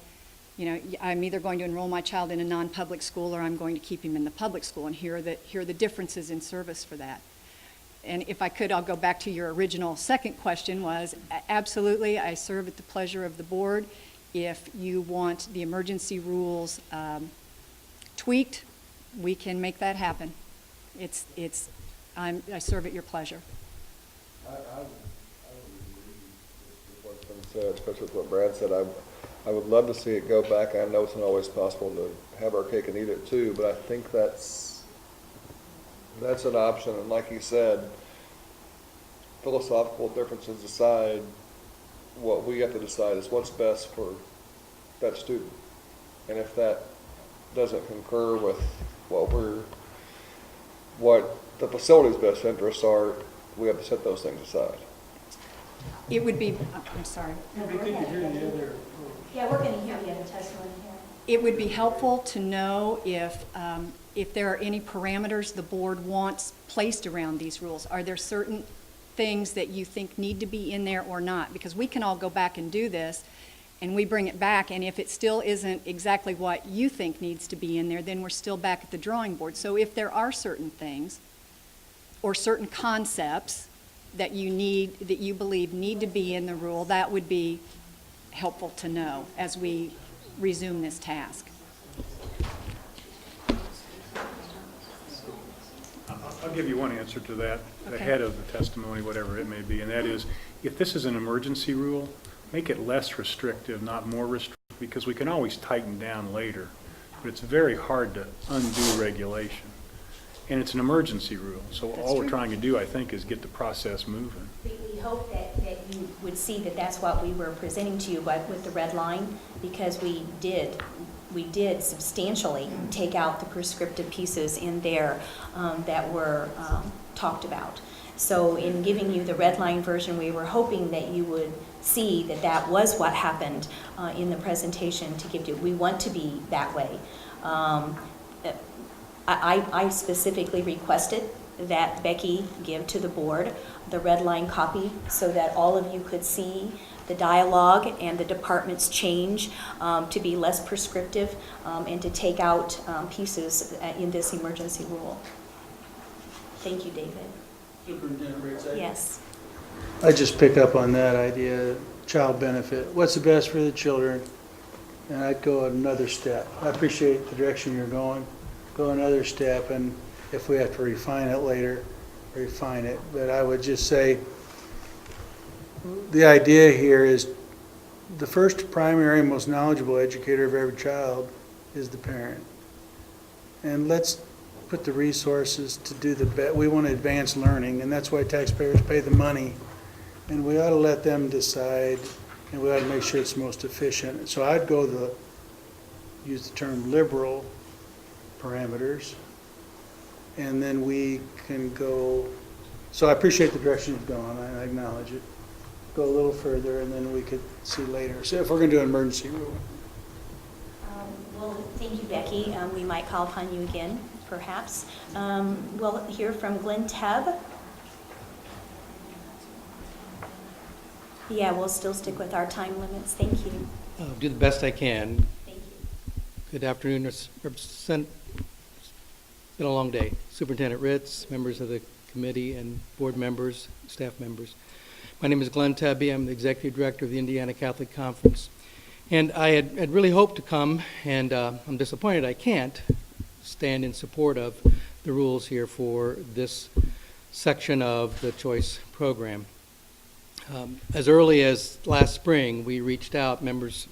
I'm either going to enroll my child in a non-public school or I'm going to keep him in the public school, and here are the differences in service for that. And if I could, I'll go back to your original second question was, absolutely, I serve at the pleasure of the board. If you want the emergency rules tweaked, we can make that happen. I serve at your pleasure. I would agree with what's been said, especially with what Brad said. I would love to see it go back. I know it's not always possible to have our cake and eat it too, but I think that's an option. And like he said, philosophical differences aside, what we have to decide is what's best for that student. And if that doesn't concur with what the facility's best interests are, we have to set those things aside. It would be, I'm sorry. Yeah, we're going to hear the other testimony here. It would be helpful to know if there are any parameters the board wants placed around these rules. Are there certain things that you think need to be in there or not? Because we can all go back and do this, and we bring it back, and if it still isn't exactly what you think needs to be in there, then we're still back at the drawing board. So if there are certain things or certain concepts that you believe need to be in the rule, that would be helpful to know as we resume this task. I'll give you one answer to that, Okay. ahead of the testimony, whatever it may be, and that is, if this is an emergency rule, make it less restrictive, not more restrictive, because we can always tighten down later, but it's very hard to undo regulation. And it's an emergency rule, so all we're trying to do, I think, is get the process moving. We hope that you would see that that's what we were presenting to you, but with the red line, because we did substantially take out the prescriptive pieces in there that were talked about. So in giving you the red line version, we were hoping that you would see that that was what happened in the presentation to give you. We want to be that way. I specifically requested that Becky give to the board the red line copy so that all of you could see the dialogue and the department's change to be less prescriptive and to take out pieces in this emergency rule. Thank you, David. Superintendent Ritz, Yes. I just pick up on that idea, child benefit. What's the best for the children? And I'd go another step. I appreciate the direction you're going. Go another step, and if we have to refine it later, refine it. But I would just say, the idea here is the first primary, most knowledgeable educator of every child is the parent. And let's put the resources to do the best. We want to advance learning, and that's why taxpayers pay the money. And we ought to let them decide, and we ought to make sure it's most efficient. So I'd go use the term liberal parameters, and then we can go, so I appreciate the direction you've gone, I acknowledge it. Go a little further, and then we could see later. So if we're going to do an emergency rule. Well, thank you, Becky. We might call upon you again, perhaps. We'll hear from Glenn Tebb. Yeah, we'll still stick with our time limits. Thank you. I'll do the best I can. Thank you. Good afternoon, it's been a long day. Superintendent Ritz, members of the committee, and board members, staff members. My name is Glenn Tebby. I'm the executive director of the Indiana Catholic Conference. And I had really hoped to come, and I'm disappointed I can't stand in support of the rules here for this section of the choice program. As early as last spring, we reached out,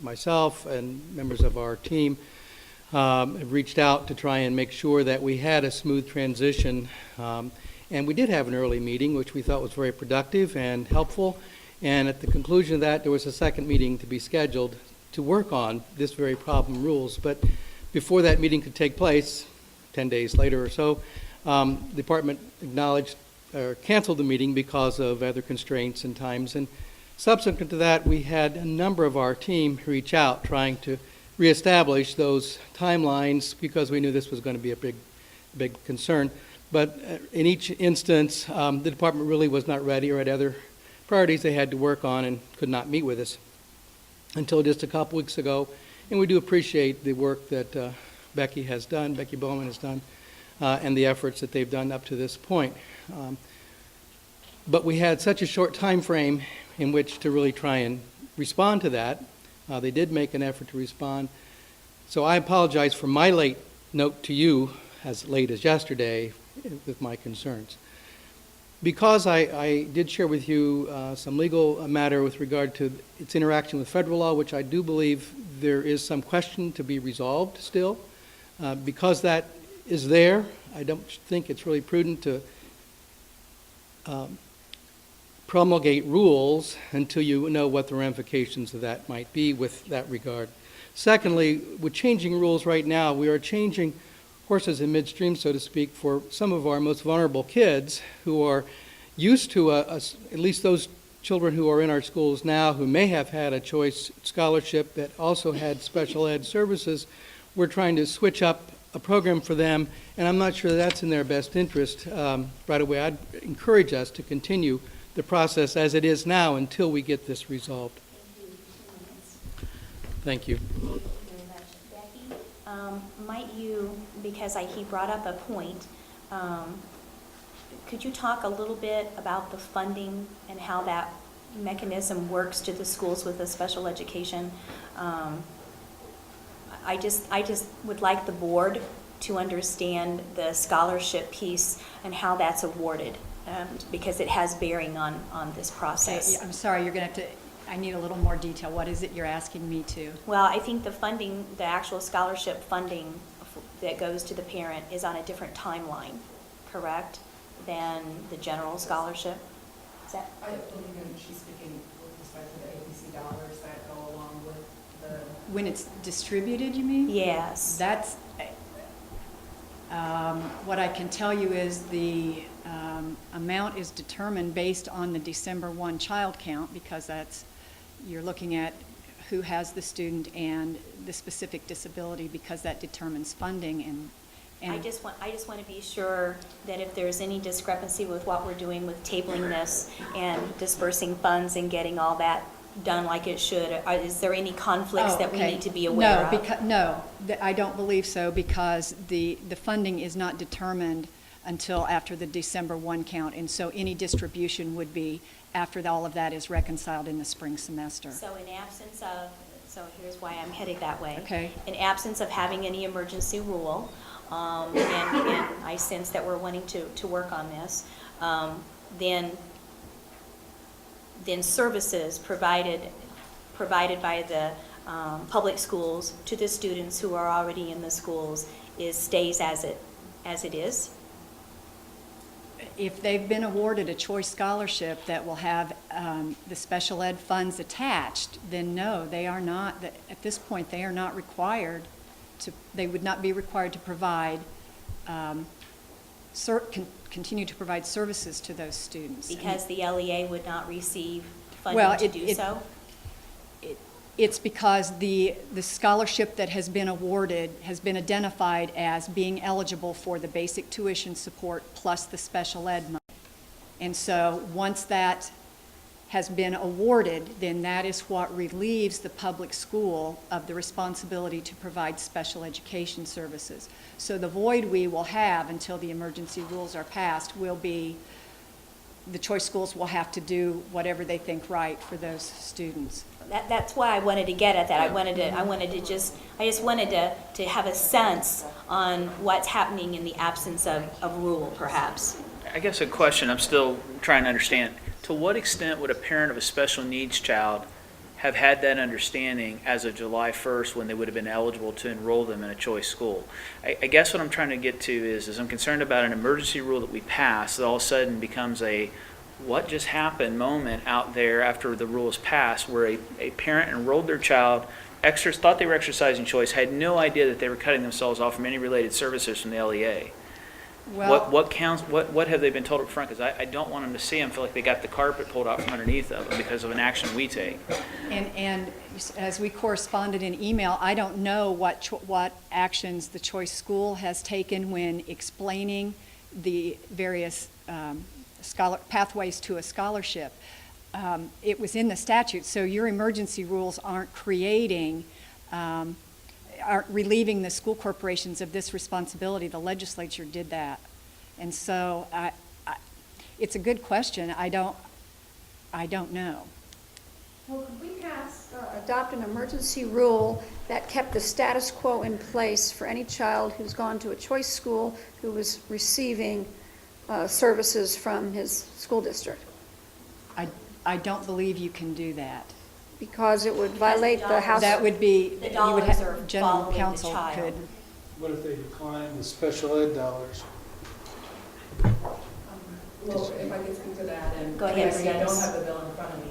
myself and members of our team, have reached out to try and make sure that we had a smooth transition. And we did have an early meeting, which we thought was very productive and helpful. And at the conclusion of that, there was a second meeting to be scheduled to work on this very problem rules. But before that meeting could take place, 10 days later or so, the department acknowledged or canceled the meeting because of other constraints and times. And subsequent to that, we had a number of our team reach out trying to reestablish those timelines because we knew this was going to be a big big concern. But in each instance, the department really was not ready or had other priorities they had to work on and could not meet with us until just a couple weeks ago. And we do appreciate the work that Becky Bowman has done, and the efforts that they've done up to this point. But we had such a short time frame in which to really try and respond to that. They did make an effort to respond. So I apologize for my late note to you, as late as yesterday, with my concerns. Because I did share with you some legal matter with regard to its interaction with federal law, which I do believe there is some question to be resolved still. Because that is there, I don't think it's really prudent to promulgate rules until you know what the ramifications of that might be with that regard. Secondly, with changing rules right now, we are changing horses in midstream, so to speak, for some of our most vulnerable kids who are used to, at least those children who are in our schools now who may have had a choice scholarship that also had special ed services. We're trying to switch up a program for them, and I'm not sure that's in their best interest right away. I'd encourage us to continue the process as it is now until we get this resolved. Thank you. Thank you very much. Becky, might you, because he brought up a point, could you talk a little bit about the funding and how that mechanism works to the schools with the special education? I just would like the board to understand the scholarship piece and how that's awarded, because it has bearing on this process. Okay, I'm sorry, you're going to have to, I need a little more detail. What is it you're asking me to? Well, I think the funding, the actual scholarship funding that goes to the parent is on a different timeline, correct, than the general scholarship? Is that? I believe she's speaking with respect to the ABC dollars that go along with the. When it's distributed, you mean? Yes. That's, what I can tell you is the amount is determined based on the December 1 child count, because that's, you're looking at who has the student and the specific disability, because that determines funding. And I just want to be sure that if there's any discrepancy with what we're doing with tabling this and dispersing funds and getting all that done like it should, is there any conflicts that we need to be aware of? No, I don't believe so, because the funding is not determined until after the December 1 count, and so any distribution would be after all of that is reconciled in the spring semester. So in absence of, so here's why I'm headed that way. Okay. In absence of having any emergency rule, and I sense that we're wanting to work on this, then services provided by the public schools to the students who are already in the schools stays as it is. If they've been awarded a choice scholarship that will have the special ed funds attached, then no, they are not, at this point, they are not required to, they would not be required to provide, continue to provide services to those students. Because the LEA would not receive funding to do so? It's because the scholarship that has been awarded has been identified as being eligible for the basic tuition support plus the special ed money. And so once that has been awarded, then that is what relieves the public school of the responsibility to provide special education services. So the void we will have until the emergency rules are passed will be the choice schools will have to do whatever they think right for those students. That's why I wanted to get at that. I just wanted to have a sense on what's happening in the absence of rule, perhaps. I guess a question I'm still trying to understand. To what extent would a parent of a special needs child have had that understanding as of July 1st when they would have been eligible to enroll them in a choice school? I guess what I'm trying to get to is I'm concerned about an emergency rule that we pass that all of a sudden becomes a what just happened moment out there after the rule is passed, where a parent enrolled their child, thought they were exercising choice, had no idea that they were cutting themselves off from any related services from the LEA. Well- What counts, what have they been told up front? Because I don't want them to see them, feel like they got the carpet pulled out from underneath of them because of an action we take. And as we corresponded in email, I don't know what actions the choice school has taken when explaining the various pathways to a scholarship. It was in the statute, so your emergency rules aren't relieving the school corporations of this responsibility. The legislature did that. And so it's a good question. I don't know. Well, could we adopt an emergency rule that kept the status quo in place for any child who's gone to a choice school who was receiving services from his school district? I don't believe you can do that. Because it would violate the House. That would be, The you would dollars have, are general following the counsel child. could. What if they decline the special ed dollars? Well, if I could speak to that, and Go ahead, I don't Steve. have the bill in front of me.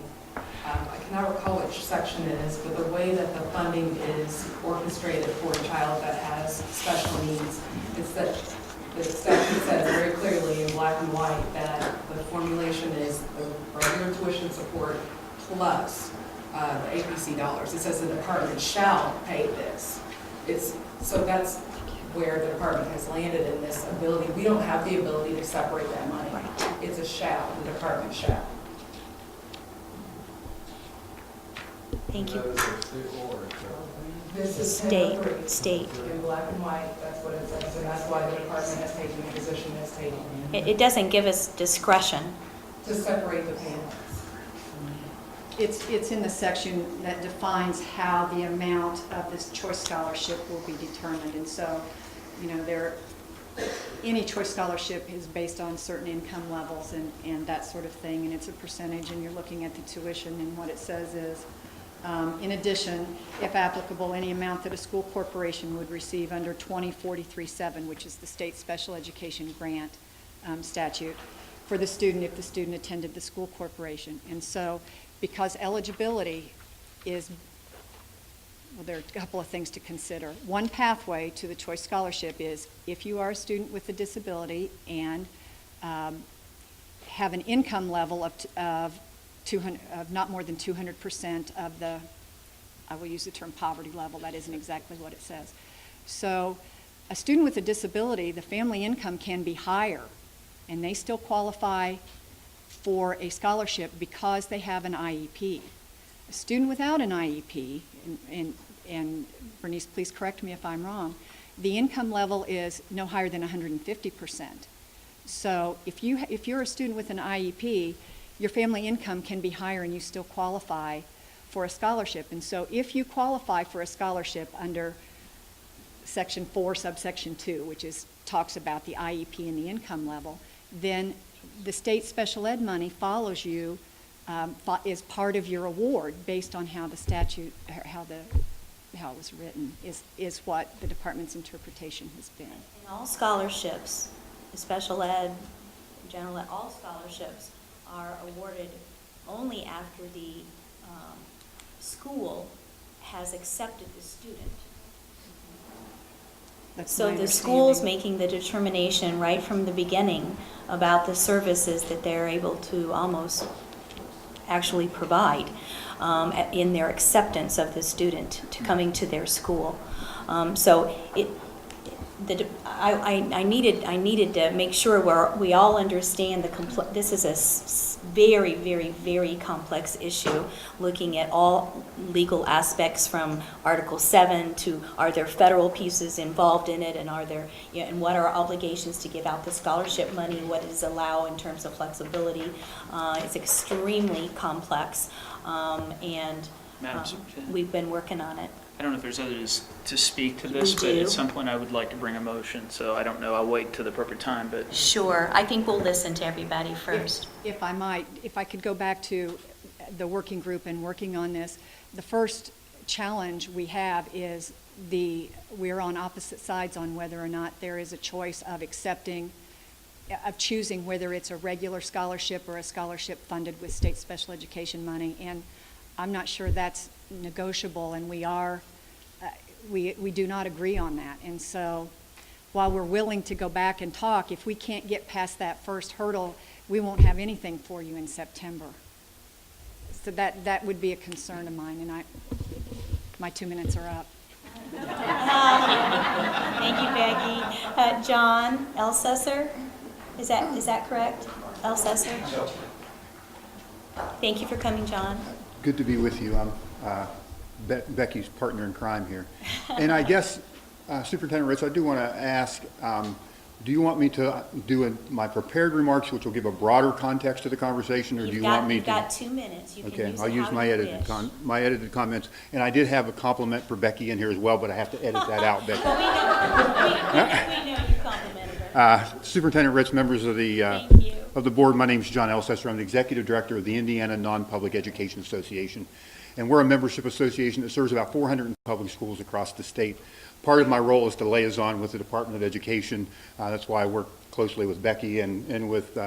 I cannot recall which section it is, but the way that the funding is orchestrated for a child that has special needs, it's that the statute says very clearly in black and white that the formulation is the regular tuition support plus the APC dollars. It says the department shall pay this. So that's where the department has landed in this ability. We don't have the ability to separate that money. It's a shall, the department shall. Thank you. This is State, 1003. state. In black and white, that's what it says, and that's why the department has taken the position it's taken It doesn't give us discretion. to separate the payments. It's in the section that defines how the amount of this choice scholarship will be determined. And so, any choice scholarship is based on certain income levels and that sort of thing, and it's a percentage, and you're looking at the tuition, and what it says is, in addition, if applicable, any amount that a school corporation would receive under 2043-7, which is the state special education grant statute, for the student if the student attended the school corporation. And so, because eligibility is, well, there are a couple of things to consider. One pathway to the choice scholarship is if you are a student with a disability and have an income level of not more than 200% of the, I will use the term poverty level, that isn't exactly what it says. So a student with a disability, the family income can be higher, and they still qualify for a scholarship because they have an IEP. A student without an IEP, and Bernice, please correct me if I'm wrong, the income level is no higher than 150%. So if you're a student with an IEP, your family income can be higher and you still qualify for a scholarship. And so if you qualify for a scholarship under Section 4, subsection 2, which talks about the IEP and the income level, then the state special ed money follows you, is part of your award based on how the statute, how it was written, is what the department's interpretation has been. And all scholarships, special ed, general ed, all scholarships are awarded only after the school has accepted the student. That's So my the school's understanding. making the determination right from the beginning about the services that they're able to almost actually provide in their acceptance of the student to coming to their school. I needed to make sure we all understand this is a very, very, very complex issue, looking at all legal aspects from Article 7 to are there federal pieces involved in it, and and what are our obligations to give out the scholarship money, what does it allow in terms of flexibility. It's extremely complex, and Madam Superintendent? we've been working on it. I don't know if there's others to speak to this, We but do. at some point I would like to bring a motion, so I don't know, I'll wait till the appropriate time, but. Sure, I think we'll listen to everybody first. If I could go back to the working group and working on this, the first challenge we have is we're on opposite sides on whether or not there is a choice of choosing whether it's a regular scholarship or a scholarship funded with state special education money. And I'm not sure that's negotiable, and we do not agree on that. And so while we're willing to go back and talk, if we can't get past that first hurdle, we won't have anything for you in September. So that would be a concern of mine, and my 2 minutes are up. Thank you, Becky. John Elsesser, is that correct? Elsesser? Thank you for coming, John. Good to be with you. I'm Becky's partner in crime here. And I guess, Superintendent Ritz, I do want to ask, do you want me to do my prepared remarks, which will give a broader context to the conversation, or do you want me to? You've got 2 minutes. You can Okay, use I'll it use how my you edited wish. my edited comments. And I did have a compliment for Becky in here as well, but I have to edit that out, Becky. Well, we know you complimented her. Superintendent Ritz, members of the Thank you. of the board, my name is John Elsesser. I'm the Executive Director of the Indiana Non-Public Education Association. And we're a membership association that serves about 400 public schools across the state. Part of my role is to liaison with the Department of Education. That's why I work closely with Becky and with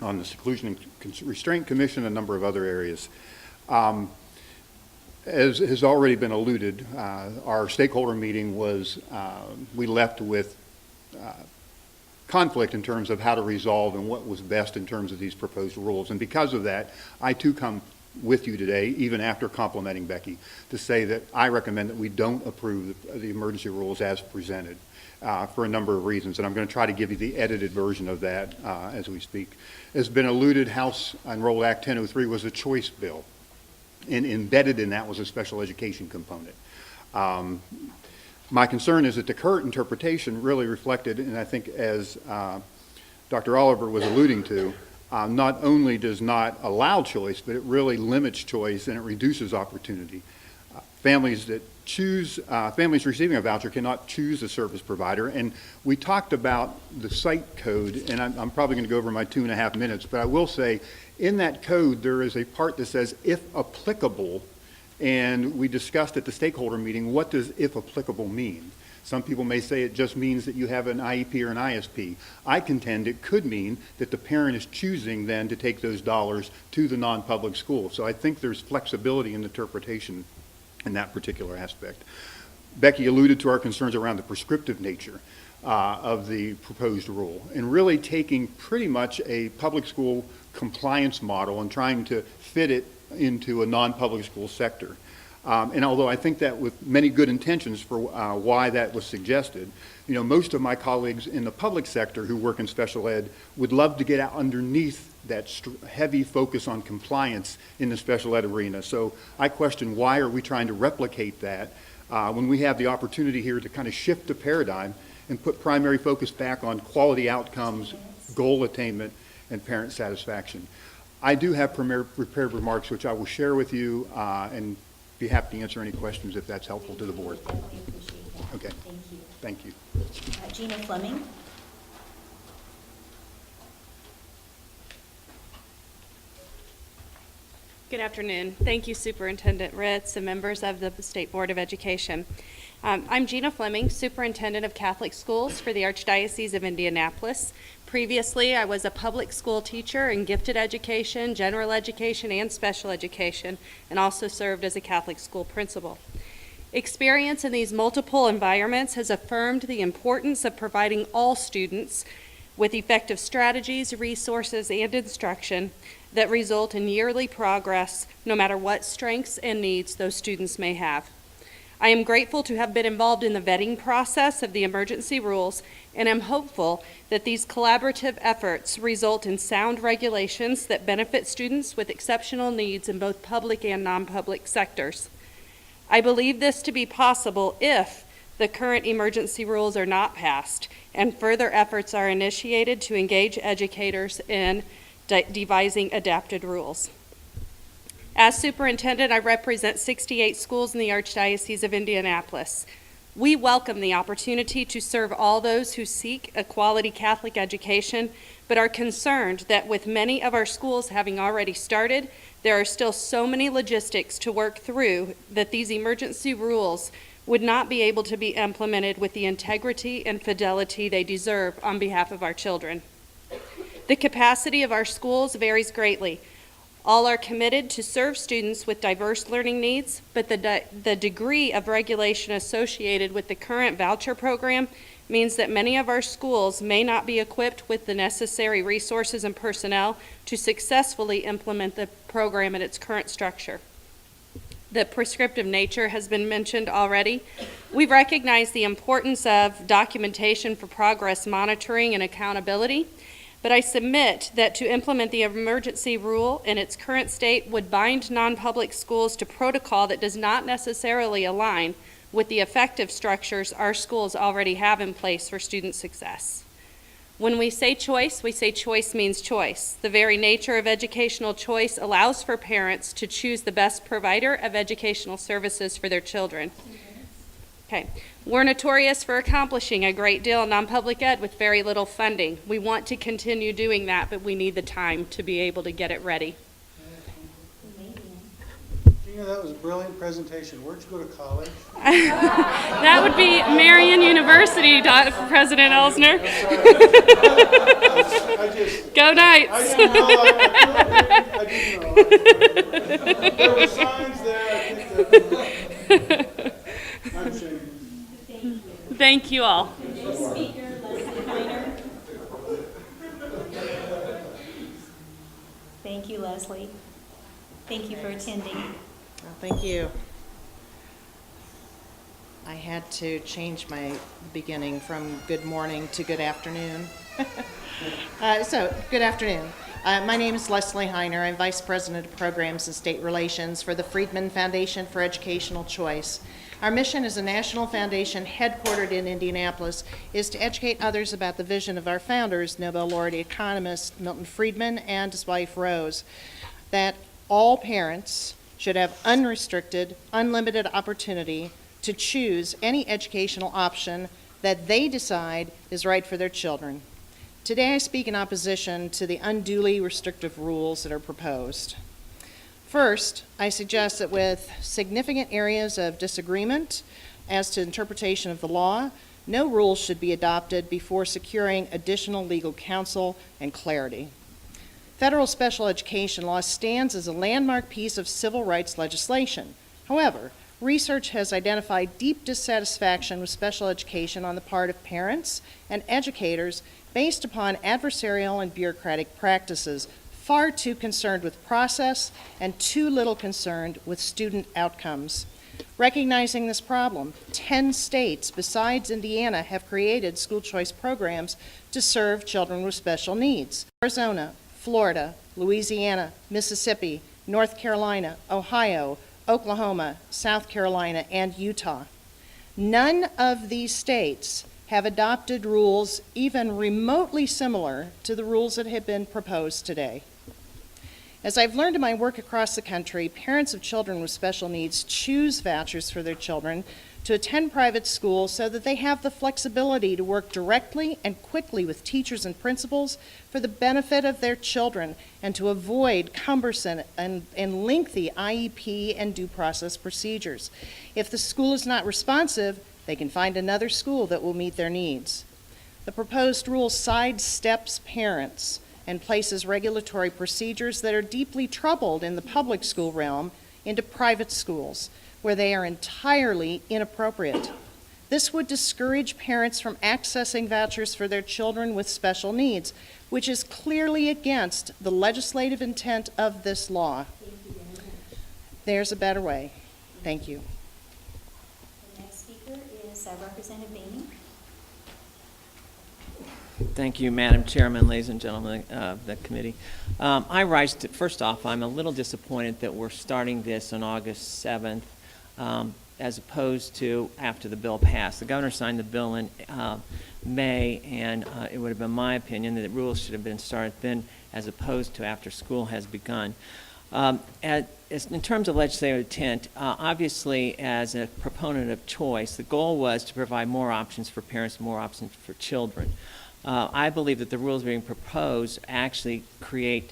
on the Seclusion and Restraint Commission and a number of other areas. As has already been alluded, our stakeholder meeting was, we left with conflict in terms of how to resolve and what was best in terms of these proposed rules. And because of that, I too come with you today, even after complimenting Becky, to say that I recommend that we don't approve the emergency rules as presented for a number of reasons. And I'm going to try to give you the edited version of that as we speak. As been alluded, House Enrolled Act 1003 was a choice bill, and embedded in that was a special education component. My concern is that the current interpretation really reflected, and I think as Dr. Oliver was alluding to, not only does not allow choice, but it really limits choice and it reduces opportunity. Families that choose, families receiving a voucher cannot choose a service provider. And we talked about the site code, and I'm probably going to go over my 2.5 minutes, but I will say in that code there is a part that says if applicable, and we discussed at the stakeholder meeting what does if applicable mean. Some people may say it just means that you have an IEP or an ISP. I contend it could mean that the parent is choosing then to take those dollars to the non-public school. So I think there's flexibility in interpretation in that particular aspect. Becky alluded to our concerns around the prescriptive nature of the proposed rule, and really taking pretty much a public school compliance model and trying to fit it into a non-public school sector. And although I think that with many good intentions for why that was suggested, you know, most of my colleagues in the public sector who work in special ed would love to get out underneath that heavy focus on compliance in the special ed arena. So I question, why are we trying to replicate that when we have the opportunity here to kind of shift the paradigm and put primary focus back on quality outcomes, goal attainment, and parent satisfaction. I do have prepared remarks which I will share with you and be happy to answer any questions if that's helpful to the board. Okay. Thank you. Gina Fleming. Good afternoon. Thank you, Superintendent Ritz and members of the State Board of Education. I'm Gina Fleming, Superintendent of Catholic Schools for the Archdiocese of Indianapolis. Previously, I was a public school teacher in gifted education, general education, and special education, and also served as a Catholic school principal. Experience in these multiple environments has affirmed the importance of providing all students with effective strategies, resources, and instruction that result in yearly progress, no matter what strengths and needs those students may have. I am grateful to have been involved in the vetting process of the emergency rules, and am hopeful that these collaborative efforts result in sound regulations that benefit students with exceptional needs in both public and non-public sectors. I believe this to be possible if the current emergency rules are not passed and further efforts are initiated to engage educators in devising adapted rules. As superintendent, I represent 68 schools in the Archdiocese of Indianapolis. We welcome the opportunity to serve all those who seek a quality Catholic education, but are concerned that with many of our schools having already started, there are still so many logistics to work through that these emergency rules would not be able to be implemented with the integrity and fidelity they deserve on behalf of our children. The capacity of our schools varies greatly. All are committed to serve students with diverse learning needs, but the degree of regulation associated with the current voucher program means that many of our schools may not be equipped with the necessary resources and personnel to successfully implement the program in its current structure. The prescriptive nature has been mentioned already. We recognize the importance of documentation for progress monitoring and accountability, but I submit that to implement the emergency rule in its current state would bind non-public schools to protocol that does not necessarily align with the effective structures our schools already have in place for student success. When we say choice means choice. The very nature of educational choice allows for parents to choose the best provider of educational services for their children. Okay. We're notorious for accomplishing a great deal in non-public ed with very little funding. We want to continue doing that, but we need the time to be able to get it ready. Gina, that was a brilliant presentation. Where'd you go to college? That would be Marion University, President Elsner. Go Knights! I didn't know. There were signs there. I'm ashamed. Thank you all. Next speaker, Leslie Heiner. Thank you, Leslie. Thank you for attending. Thank you. I had to change my beginning from good morning to good afternoon. So, good afternoon. My name is Leslie Heiner. I'm Vice President of Programs and State Relations for the Friedman Foundation for Educational Choice. Our mission as a national foundation headquartered in Indianapolis is to educate others about the vision of our founders, Nobel laureate economist Milton Friedman and his wife Rose, that all parents should have unrestricted, unlimited opportunity to choose any educational option that they decide is right for their children. Today I speak in opposition to the unduly restrictive rules that are proposed. First, I suggest that with significant areas of disagreement as to interpretation of the law, no rules should be adopted before securing additional legal counsel and clarity. Federal special education law stands as a landmark piece of civil rights legislation. However, research has identified deep dissatisfaction with special education on the part of parents and educators based upon adversarial and bureaucratic practices, far too concerned with process and too little concerned with student outcomes. Recognizing this problem, 10 states besides Indiana have created school choice programs to serve children with special needs. Arizona, Florida, Louisiana, Mississippi, North Carolina, Ohio, Oklahoma, South Carolina, and Utah. None of these states have adopted rules even remotely similar to the rules that have been proposed today. As I've learned in my work across the country, parents of children with special needs choose vouchers for their children to attend private schools so that they have the flexibility to work directly and quickly with teachers and principals for the benefit of their children and to avoid cumbersome and lengthy IEP and due process procedures. If the school is not responsive, they can find another school that will meet their needs. The proposed rule sidesteps parents and places regulatory procedures that are deeply troubled in the public school realm into private schools, where they are entirely inappropriate. This would discourage parents from accessing vouchers for their children with special needs, which is clearly against the legislative intent of this law. There's a better way. Thank you. The next speaker is Representative Boehme. Thank you, Madam Chairman, ladies and gentlemen of the committee. First off, I'm a little disappointed that we're starting this on August 7th as opposed to after the bill passed. The governor signed the bill in May, and it would have been my opinion that the rules should have been started then as opposed to after school has begun. In terms of legislative intent, obviously as a proponent of choice, the goal was to provide more options for parents, more options for children. I believe that the rules being proposed actually create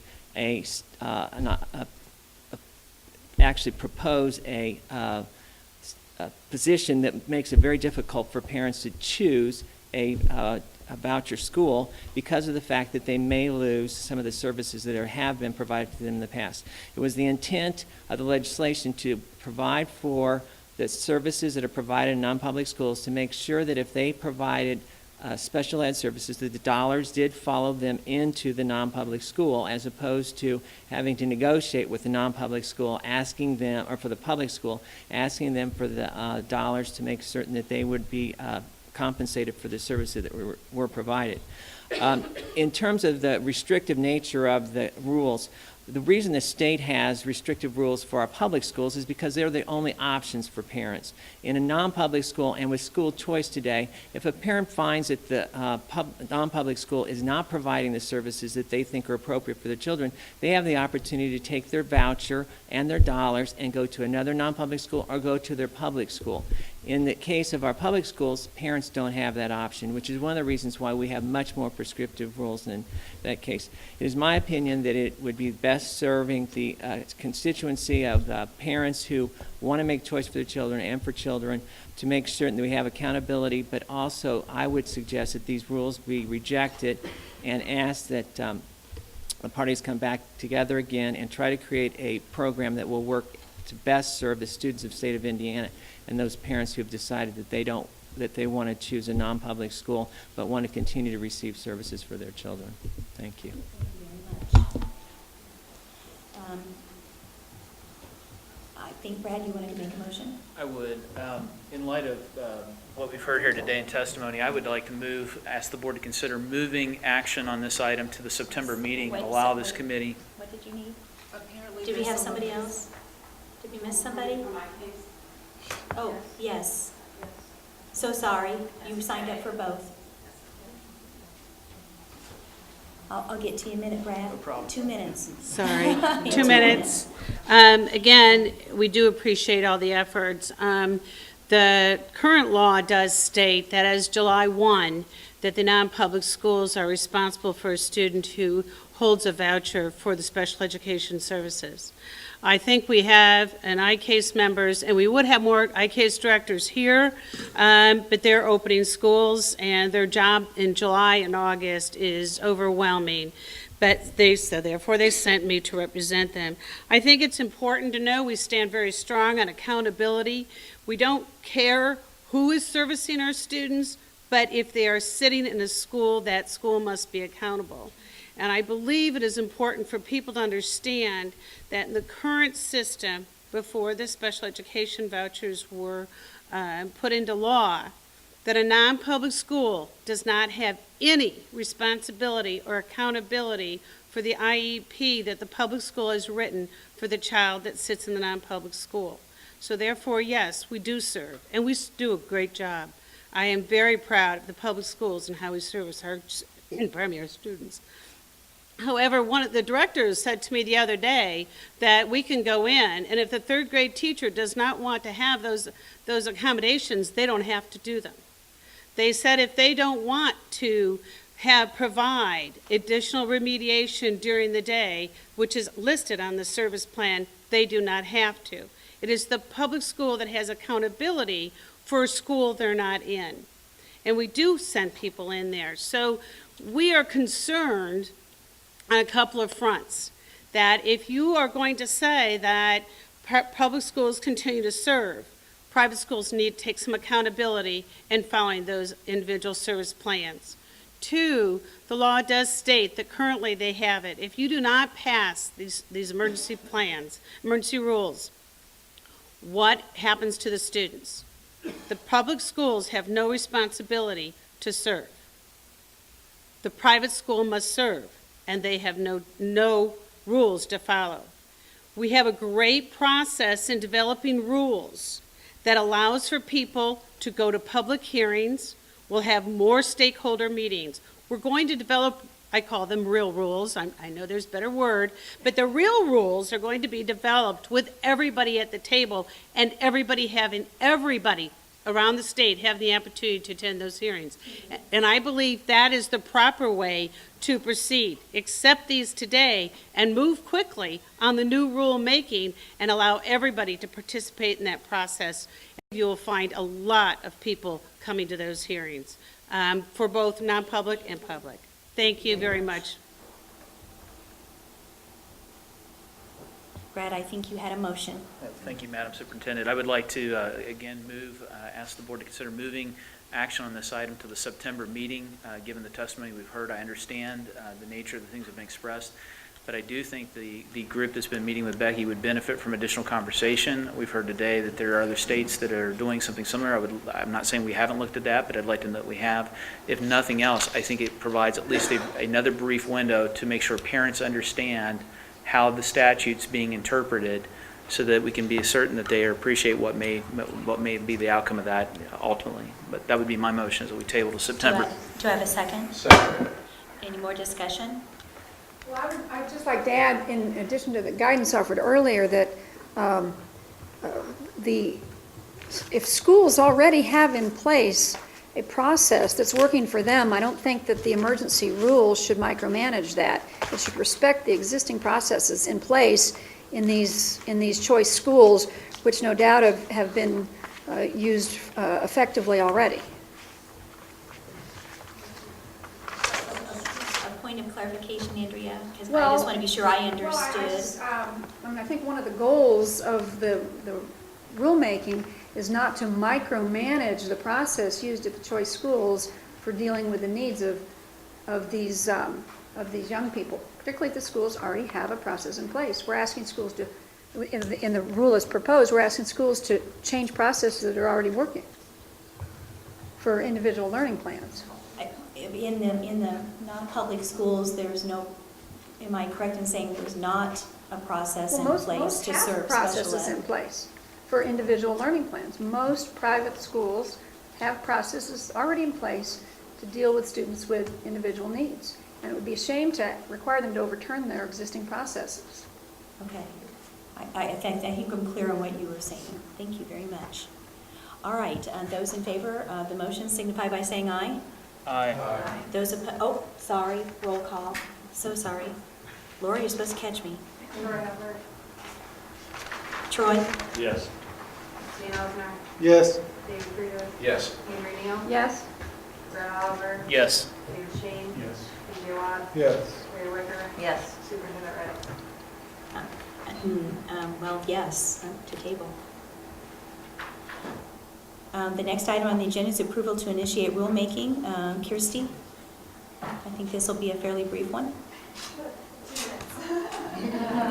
propose a position that makes it very difficult for parents to choose a voucher school because of the fact that they may lose some of the services that have been provided to them in the past. It was the intent of the legislation to provide for the services that are provided in non-public schools to make sure that if they provided special ed services, that the dollars did follow them into the non-public school, as opposed to having to negotiate with the non-public school, asking them, or for the public school, asking them for the dollars to make certain that they would be compensated for the services that were provided. In terms of the restrictive nature of the rules, the reason the state has restrictive rules for our public schools is because they're the only options for parents. In a non-public school and with school choice today, if a parent finds that the non-public school is not providing the services that they think are appropriate for their children, they have the opportunity to take their voucher and their dollars and go to another non-public school or go to their public school. In the case of our public schools, parents don't have that option, which is one of the reasons why we have much more prescriptive rules in that case. It is my opinion that it would be best serving the constituency of parents who want to make choice for their children and for children to make certain that we have accountability, but also I would suggest that these rules be rejected and ask that the parties come back together again and try to create a program that will work to best serve the students of the state of Indiana and those parents who have decided that they want to choose a non-public school but want to continue to receive services for their children. Thank you. Thank you very much. I think, Brad, you wanted to make a motion? I would. In light of what we've heard here today in testimony, I would like to ask the board to consider moving action on this item to the September meeting and allow this committee. What did you need? Apparently Did we have there's somebody else? Did we miss somebody? Oh, yes. So sorry, you signed up for both. I'll get to you in a minute, Brad. No problem. 2 minutes. Sorry, Yeah, 2 minutes. Again, we do appreciate all the efforts. The current law does state that as July 1, that the non-public schools are responsible for a student who holds a voucher for the special education services. I think we have an ICASE members, and we would have more ICASE directors here, but they're opening schools, and their job in July and August is overwhelming. But therefore they sent me to represent them. I think it's important to know we stand very strong on accountability. We don't care who is servicing our students, but if they are sitting in a school, that school must be accountable. And I believe it is important for people to understand that in the current system, before the special education vouchers were put into law, that a non-public school does not have any responsibility or accountability for the IEP that the public school has written for the child that sits in the non-public school. So therefore, yes, we do serve, and we do a great job. I am very proud of the public schools and how we service our students. However, one of the directors said to me the other day that we can go in, and if the third grade teacher does not want to have those accommodations, they don't have to do them. They said if they don't want to provide additional remediation during the day, which is listed on the service plan, they do not have to. It is the public school that has accountability for a school they're not in. And we do send people in there. So we are concerned on a couple of fronts, that if you are going to say that public schools continue to serve, private schools need to take some accountability in following those individual service plans. 2, the law does state that currently they have it. If you do not pass these emergency plans, emergency rules, what happens to the students? The public schools have no responsibility to serve. The private school must serve, and they have no rules to follow. We have a great process in developing rules that allows for people to go to public hearings. We'll have more stakeholder meetings. We're going to develop, I call them real rules. I know there's a better word, but the real rules are going to be developed with everybody at the table and everybody around the state have the opportunity to attend those hearings. And I believe that is the proper way to proceed. Accept these today and move quickly on the new rule making and allow everybody to participate in that process. You will find a lot of people coming to those hearings for both non-public and public. Thank you very much. Brad, I think you had a motion. Thank you, Madam Superintendent. I would like to, again, ask the board to consider moving action on this item to the September meeting. Given the testimony we've heard, I understand the nature of the things that have been expressed, but I do think the group that's been meeting with Becky would benefit from additional conversation. We've heard today that there are other states that are doing something similar. I'm not saying we haven't looked at that, but I'd like to know that we have. If nothing else, I think it provides at least another brief window to make sure parents understand how the statute's being interpreted, so that we can be certain that they appreciate what may be the outcome of that ultimately. But that would be my motion, is that we table to September. Do I have a second? Second. Any more discussion? Well, I'd just like to add, in addition to the guidance offered earlier, that if schools already have in place a process that's working for them, I don't think that the emergency rules should micromanage that. It should respect the existing processes in place in these choice schools, which no doubt have been used effectively already. A point of clarification, Andrea, because I just want to be sure I understood. I think one of the goals of the rulemaking is not to micromanage the process used at the choice schools for dealing with the needs of these young people, particularly if the schools already have a process in place. We're asking schools to, in the rule as proposed, we're asking schools to change processes that are already working for individual learning plans. In the non-public schools, there's no, am I correct in saying there's not a process in place to serve special ed? Most have processes in place for individual learning plans. Most private schools have processes already in place to deal with students with individual needs. And it would be a shame to require them to overturn their existing processes. Okay. I think I'm clear on what you were saying. Thank you very much. All right, those in favor of the motion signify by saying aye. Aye. Those oh, sorry, roll call. So sorry. Laura, you're supposed to catch me. Troy? Yes. Gene Osner? Yes. David Frieder? Yes. Henry Neal? Yes? Brett Oliver? Yes. David Shane? Yes. BJ Watt? Yes. Ray Wicker? Yes. Superintendent Wright? Well, yes, to table. The next item on the agenda is approval to initiate rulemaking. Kirsty, I think this will be a fairly brief one.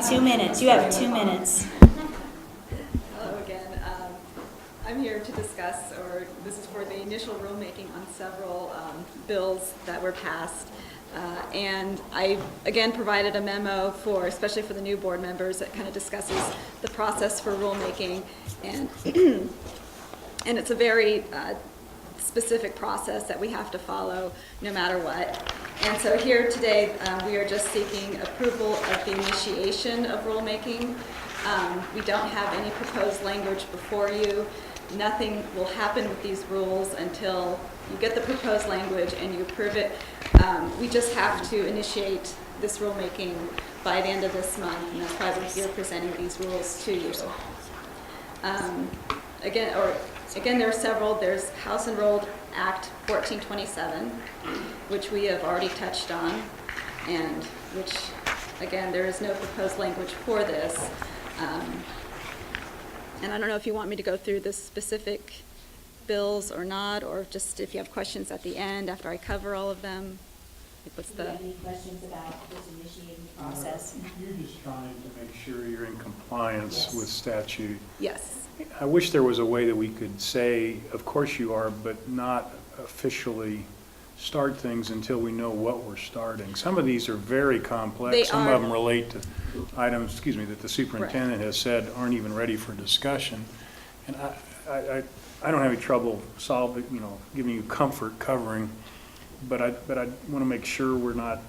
2 minutes. You have 2 minutes. Hello again. I'm here to discuss, or this is for the initial rulemaking on several bills that were passed. And I, again, provided a memo for, especially for the new board members, that kind of discusses the process for rulemaking. And, and it's a very specific process that we have to follow no matter what. And so here today, we are just seeking approval of the initiation of rulemaking. We don't have any proposed language before you. Nothing will happen with these rules until you get the proposed language and you approve it. We just have to initiate this rulemaking by the end of this month, and that's why we're here presenting these rules to you. Again, there are several. There's House Enrolled Act 1427, which we have already touched on, and which, again, there is no proposed language for this. And I don't know if you want me to go through the specific bills or not, or just if you have questions at the end after I cover all of them. What's Do you the? have any questions about this initiating process? You're just trying to make sure you're in compliance with statute. Yes. I wish there was a way that we could say, of course you are, but not officially start things until we know what we're starting. Some of these are very complex. Some of them relate to items, that the superintendent has said aren't even ready for discussion. And I don't have any trouble giving you comfort covering, but I want to make sure we're not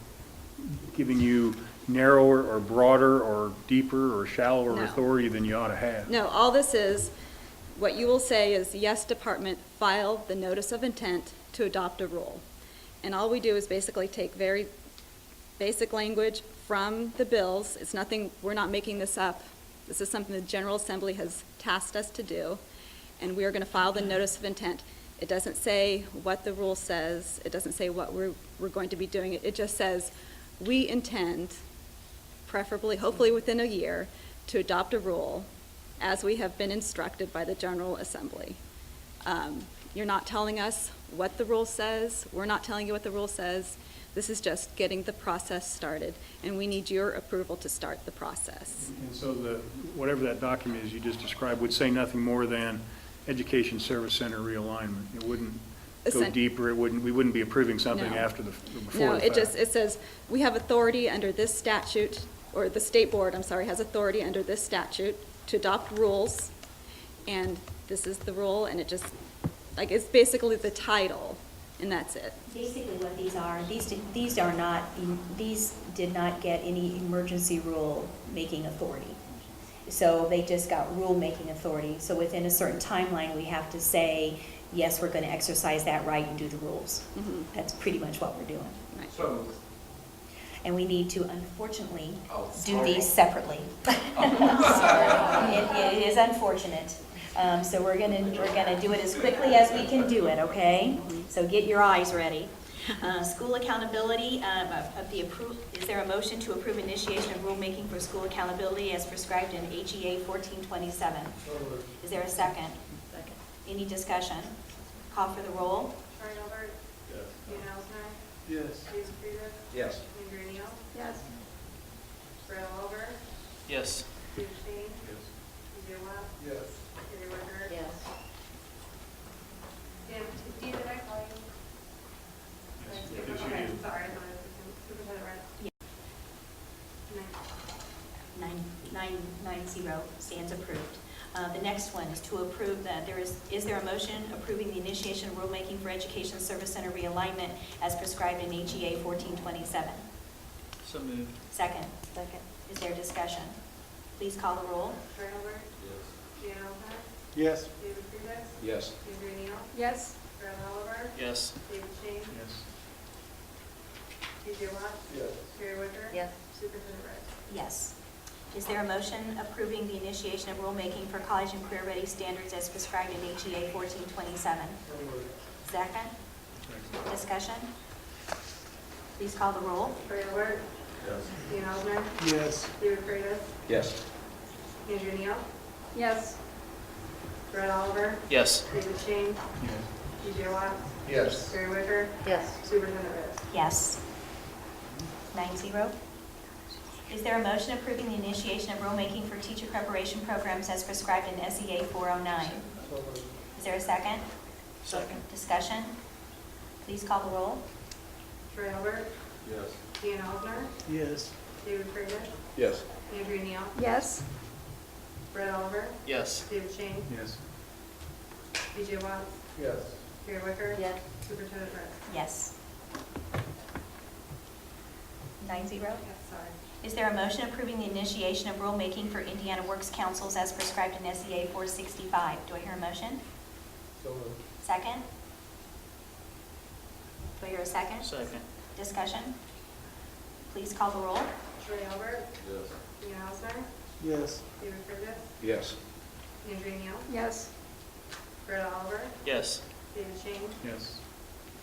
giving you narrower or broader or deeper or shallower authority than you ought to have. No, all this is, what you will say is, yes, department, file the notice of intent to adopt a rule. And all we do is basically take very basic language from the bills. It's nothing, we're not making this up. This is something the General Assembly has tasked us to do, and we are going to file the notice of intent. It doesn't say what the rule says. It doesn't say what we're going to be doing. It just says we intend, preferably, hopefully within a year, to adopt a rule as we have been instructed by the General Assembly. You're not telling us what the rule says. We're not telling you what the rule says. This is just getting the process started, and we need your approval to start the process. And so whatever that document is you just described would say nothing more than Education Service Center realignment. It wouldn't go deeper, we wouldn't be approving something No. after before the No, fact. it says, we have authority under this statute, or the state board, I'm sorry, has authority under this statute to adopt rules, and this is the rule, and it just, like, it's basically the title, and that's it. Basically what these are not, these did not get any emergency rule making authority. So they just got rule-making authority. So within a certain timeline, we have to say, yes, we're going to exercise that right and do the rules. That's pretty much what we're doing. So And we need to, unfortunately, do sorry. these separately. It is unfortunate. So we're gonna do it as quickly as we can do it, okay? So get your eyes ready. School accountability, is there a motion to approve initiation of rulemaking for school accountability as prescribed in HEA 1427? Is there a second? Second. Any discussion? Call for the roll. Troy Albert? Yes. Dan Elsner? Yes. Jason Freeman? Yes. Andrew Neal? Yes. Brett Oliver? Yes. Steve Shane? Yes. TJ Watt? Yes. Gary Wicker? Yes. Dan, did I call you? Yes, Okay, you okay, did. sorry, I thought it was Superintendent Red. Nine. 990 stands approved. The next one is to approve that is there a motion approving the initiation of rulemaking for Education Service Center realignment as prescribed in HEA 1427? So moved. Second. Second. Is there discussion? Please call the roll. Troy Albert? Yes. Dan Elsner? Yes. David Friedrich? Yes. Andrew Neal? Yes. Brett Oliver? Yes. David Shane? Yes. TJ Watt? Yes. Gary Wicker? Yes. Superintendent Red? Yes. Is there a motion approving the initiation of rulemaking for college and career ready standards as prescribed in HEA 1427? Second. Discussion? Please call the roll. Troy Albert? Yes. Dan Elsner? Yes. David Friedrich? Yes. Andrew Neal? Yes. Brett Oliver? Yes. David Shane? Yes. TJ Watt? Yes. Gary Wicker? Yes. Superintendent Red? Yes. 9-0. Is there a motion approving the initiation of rulemaking for teacher preparation programs as prescribed in SEA 409? Is there a second? Second. Discussion? Please call the roll. Troy Albert? Yes. Dan Elsner? Yes. David Friedrich? Yes. Andrew Neal? Yes. Brett Oliver? Yes. David Shane? Yes. TJ Watt? Yes. Gary Wicker? Yes. Superintendent Red? Yes. 9-0. Yes, sorry. Is there a motion approving the initiation of rulemaking for Indiana Works Councils as prescribed in SEA 465? Do I hear a motion? So moved. Second? Do I hear a second? Second. Discussion? Please call the roll. Troy Albert? Yes. Dan Elsner? Yes. David Friedrich? Yes. Andrew Neal? Yes. Brett Oliver? Yes. David Shane? Yes.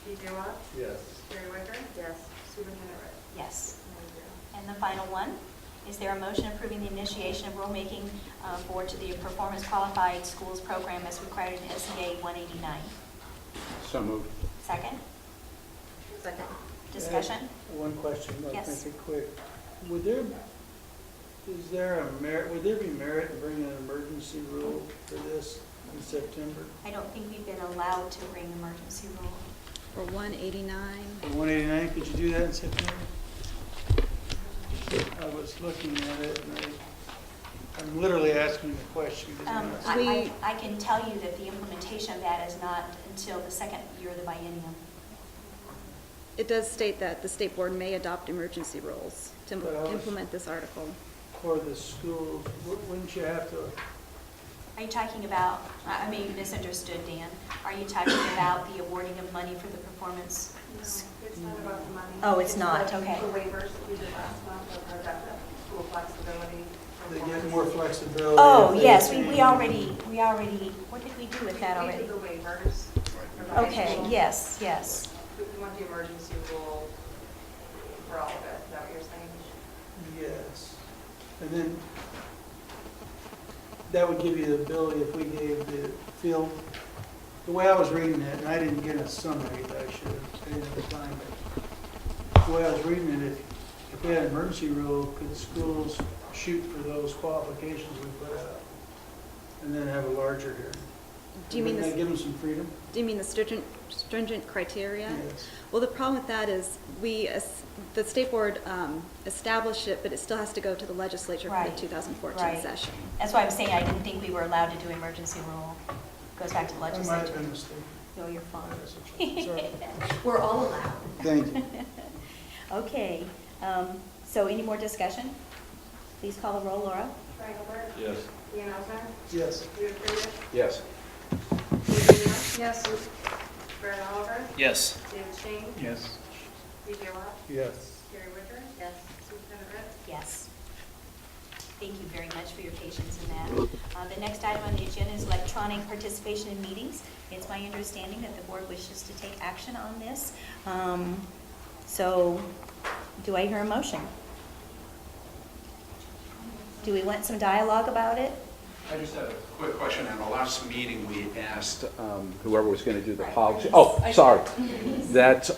TJ Watt? Yes. Gary Wicker? Yes. Superintendent Red? Yes. 9-0. And the final one, is there a motion approving the initiation of rulemaking for the Performance Qualified Schools Program as required in SEA 189? So moved. Second? Second. Discussion? One question, I'll Yes. make it quick. Would there be merit in bringing an emergency rule for this in September? I don't think we've been allowed to bring emergency rule. For 189, For 189, could you do that in September? I was looking at it, and I'm literally asking the question. because I'm not- I can tell you that the implementation of that is not until the second year of the biennium. it does state that the state board may adopt emergency rules to But I was- implement this article. For the schools, wouldn't you have to, Are you talking about, I may have misunderstood, Dan. Are you talking about the awarding of money for the performance? No, it's not about the money. Oh, it's not, like okay. The waivers that we did last month of the school flexibility. they get more flexibility? Oh, if they- yes, we already, what did we do with that We already? did the waivers. Okay, yes, yes. We want the emergency rule for all of it, is that what you're saying? Yes. And then that would give you the ability, if we gave the field the way I was reading it, and I didn't get a summary that I should have stated at the time, but the way I was reading it, if we had an emergency rule, could schools shoot for those qualifications we put out and then have a larger hearing? Do you mean Wouldn't that give them some freedom? Do you mean the stringent criteria? Yes. Well, the problem with that is the state board established it, but it still has to go to the legislature for Right. the 2014 Right. session. That's why I'm saying I didn't think we were allowed to do emergency rule. Goes back to the That might legislature. have been a mistake. No, you're fine. Sorry. We're all allowed. Thank you. Okay, so any more discussion? Please call the roll, Laura. Frank Albert? Yes. Ian Alzheimer? Yes. Peter Freeman? Yes. Yes. Brad Oliver? Yes. David Shane? Yes. BJ Law? Yes. Gary Wicker? Yes. Superintendent Ritz? Yes. Thank you very much for your patience in that. The next item on the agenda is electronic participation in meetings. It's my understanding that the board wishes to take action on this. So, do I hear a motion? Do we want some dialogue about it? I just have a quick question. In the last meeting, we asked whoever was going to do the policy, oh, sorry, that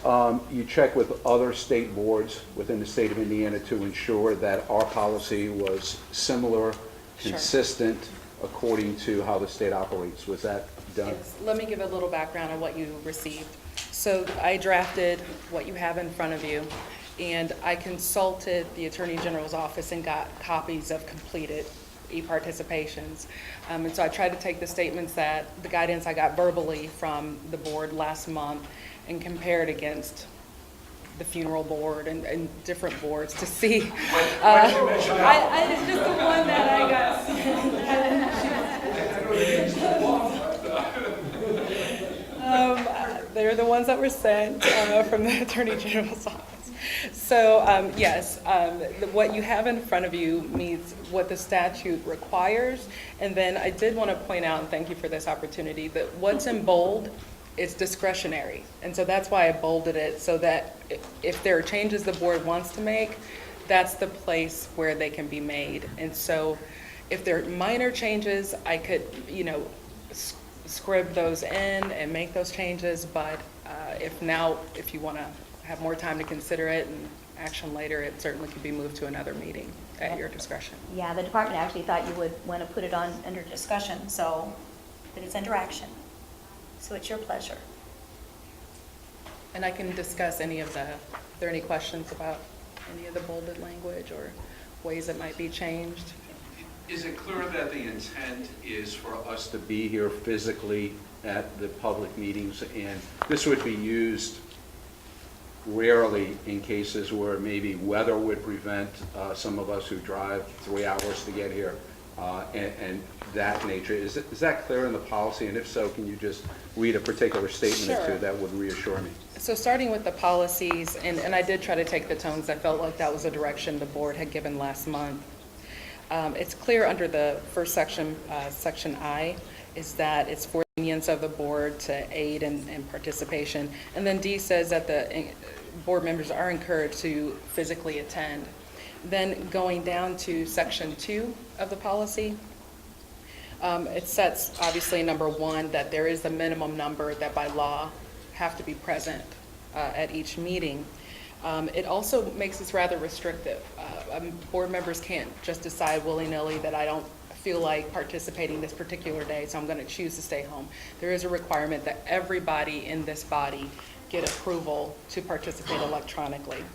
you check with other state boards within the state of Indiana to ensure that our policy was similar, consistent, according to how the state operates. Was that done? Yes. Let me give a little background on what you received. So I drafted what you have in front of you, and I consulted the Attorney General's office and got copies of completed e-participations. And so I tried to take the statements the guidance I got verbally from the board last month and compare it against the funeral board and different boards to see. It's just the one that I got. They're the ones that were sent from the Attorney General's office. So, yes, what you have in front of you meets what the statute requires. And then I did want to point out, and thank you for this opportunity, that what's in bold is discretionary. And so that's why I bolded it, so that if there are changes the board wants to make, that's the place where they can be made. And so if there are minor changes, I could, scrib those in and make those changes. But if you want to have more time to consider it and action later, it certainly could be moved to another meeting at your discretion. Yeah, the department actually thought you would want to put it on under discussion, but it's under action. So it's your pleasure. And I can discuss if there are any questions about any of the bolded language or ways it might be changed. Is it clear that the intent is for us to be here physically at the public meetings, and this would be used rarely in cases where maybe weather would prevent some of us who drive 3 hours to get here, and that nature? Is that clear in the policy? And if so, can you just read a particular statement or Sure. two that would reassure me? So starting with the policies, and I did try to take the tones, I felt like that was a direction the board had given last month. It's clear under the first section, section I, is that it's for the convenience of the board to aid in participation. And then D says that the board members are encouraged to physically attend. Then going down to section 2 of the policy, it sets, obviously, number 1, that there is the minimum number that by law have to be present at each meeting. It also makes this rather restrictive. Board members can't just decide willy-nilly that I don't feel like participating this particular day, so I'm going to choose to stay home. There is a requirement that everybody in this body get approval to participate electronically.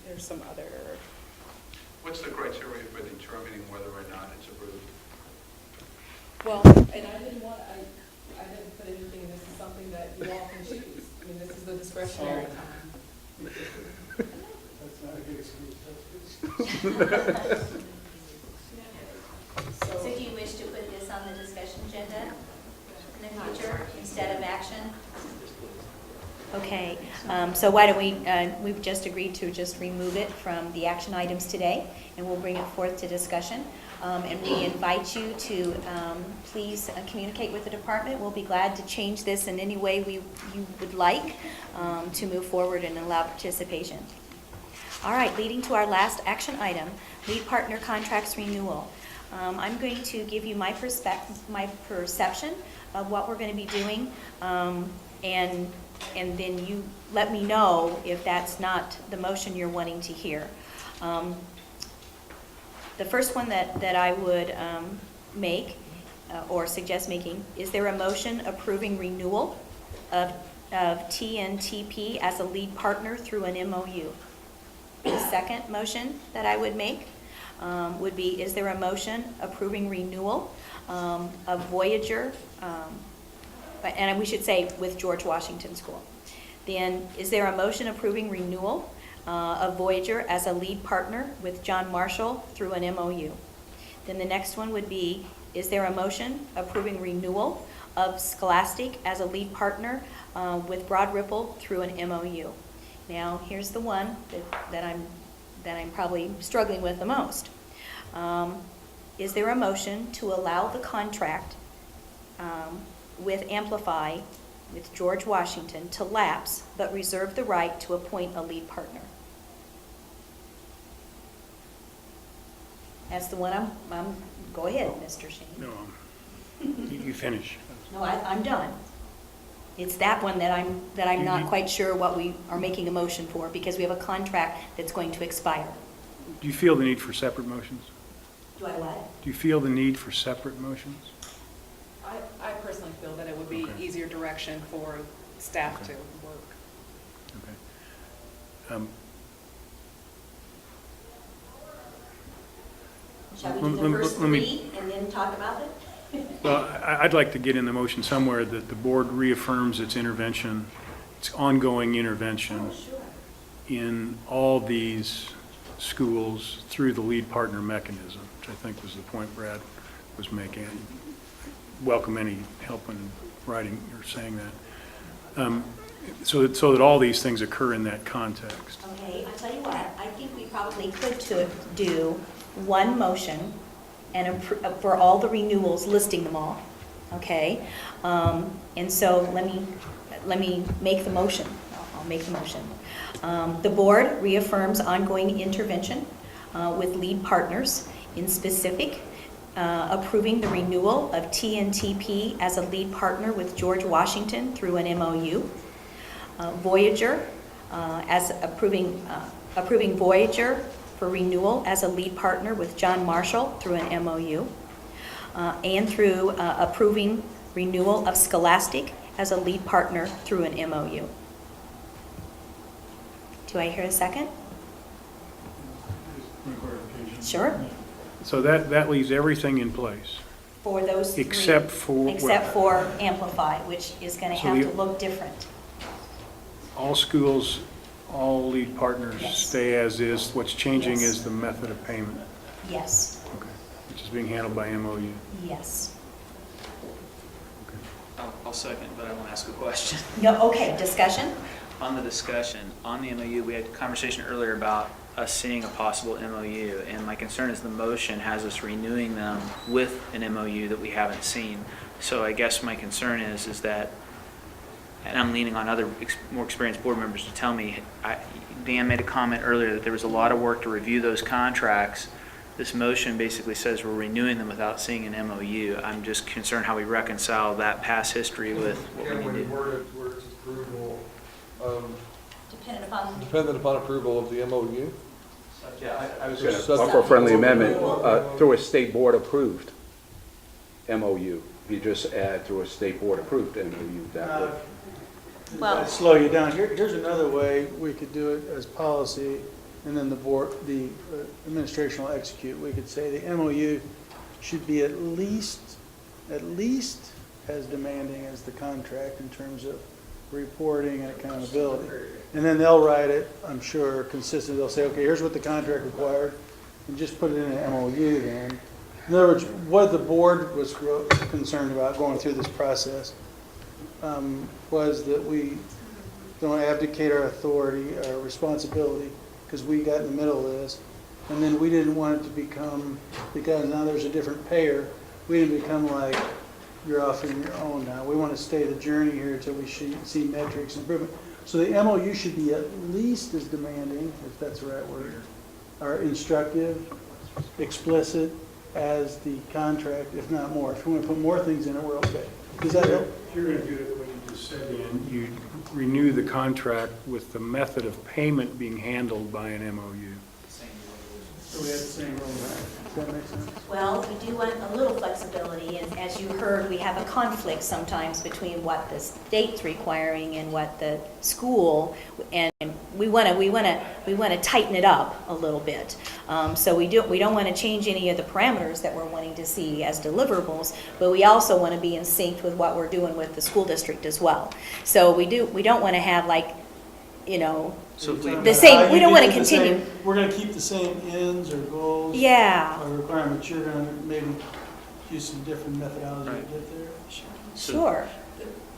There's some other... What's the criteria for determining whether or not it's approved? Well, and I didn't put anything, this is something that you all can choose. I mean, this is the discretionary time. That's not a good excuse. So do you wish to put this on the discussion agenda in the future instead of action? Okay, so why don't we've just agreed to just remove it from the action items today, and we'll bring it forth to discussion. And we invite you to please communicate with the department. We'll be glad to change this in any way you would like to move forward and allow participation. All right, leading to our last action item, lead partner contracts renewal. I'm going to give you my perception of what we're going to be doing, and then you let me know if that's not the motion you're wanting to hear. The first one that I would make or suggest making, is there a motion approving renewal of TNTP as a lead partner through an MOU? The second motion that I would make would be, is there a motion approving renewal of Voyager, and we should say with George Washington School. Then, is there a motion approving renewal of Voyager as a lead partner with John Marshall through an MOU? Then the next one would be, is there a motion approving renewal of Scholastic as a lead partner with Broad Ripple through an MOU? Now, here's the one that I'm probably struggling with the most. Is there a motion to allow the contract with Amplify, with George Washington, to lapse, but reserve the right to appoint a lead partner? That's the one I'm go ahead, Mr. Shane. No, you finish. No, I'm done. It's that one that I'm not quite sure what we are making a motion for, because we have a contract that's going to expire. Do you feel the need for separate motions? Do I what? Do you feel the need for separate motions? I personally feel that it would be easier direction for staff to work. Okay. Shall we do the first three and then talk about it? Well, I'd like to get in the motion somewhere that the board reaffirms its intervention, its ongoing intervention in all these schools through the lead partner mechanism, which I think was the point Brad was making. Welcome any help in writing or saying that. So that all these things occur in that context. Okay, I'll tell you what, I think we probably could do one motion and for all the renewals, listing them all, okay? And so let me make the motion. I'll make the motion. The board reaffirms ongoing intervention with lead partners, in specific approving the renewal of TNTP as a lead partner with George Washington through an MOU. Voyager, as approving Voyager for renewal as a lead partner with John Marshall through an MOU, and through approving renewal of Scholastic as a lead partner through an MOU. Do I hear a second? Sure. So that leaves everything in place. For those three. Except for Amplify, which is going to So have the- to look different. All schools, all lead partners Yes. stay as is. What's changing Yes. is the method of payment, Yes, which is being handled by MOU. yes. I'll second, but I want to ask a question. No, okay, discussion? On the discussion, on the MOU, we had a conversation earlier about us seeing a possible MOU, and my concern is the motion has us renewing them with an MOU that we haven't seen. So I guess my concern is that, and I'm leaning on other more experienced board members to tell me, Dan made a comment earlier that there was a lot of work to review those contracts. This motion basically says we're renewing them without seeing an MOU. I'm just concerned how we reconcile that past history with what we need to do. Word it where it's approval, Dependent upon approval of the MOU? Yeah, I was going to offer a friendly amendment through a state board approved MOU. You just add through a state board approved MOU, that would. Well, slow you down. Here's another way we could do it as policy, and then the administration will execute. We could say the MOU should be at least as demanding as the contract in terms of reporting and accountability. And then they'll write it, I'm sure, consistent. They'll say, okay, here's what the contract required, and just put it in an MOU then. In other words, what the board was concerned about going through this process was that we don't abdicate our authority, our responsibility, because we got in the middle of this. And then we didn't want it to become, because now there's a different payer, we didn't become like, you're off on your own now. We want to stay the journey here until we see metrics improvement. So the MOU should be at least as demanding, if that's the right word, or instructive, explicit, as the contract, if not more. If we want to put more things in it, we're okay. Does that help? If you're going to do it what you just said, Ian, you renew the contract with the method of payment being handled by an MOU. So we have the same rule. Does that make sense? Well, we do want a little flexibility, and as you heard, we have a conflict sometimes between what the state's requiring and what the school, and we want to tighten it up a little bit. So we don't want to change any of the parameters that we're wanting to see as deliverables, but we also want to be in sync with what we're doing with the school district as well. So we don't want to have So if we, the same, we don't want to continue. We're going to keep the same ends or goals. Yeah. Or requirements. You're going to maybe use some different methodology to get there. Sure.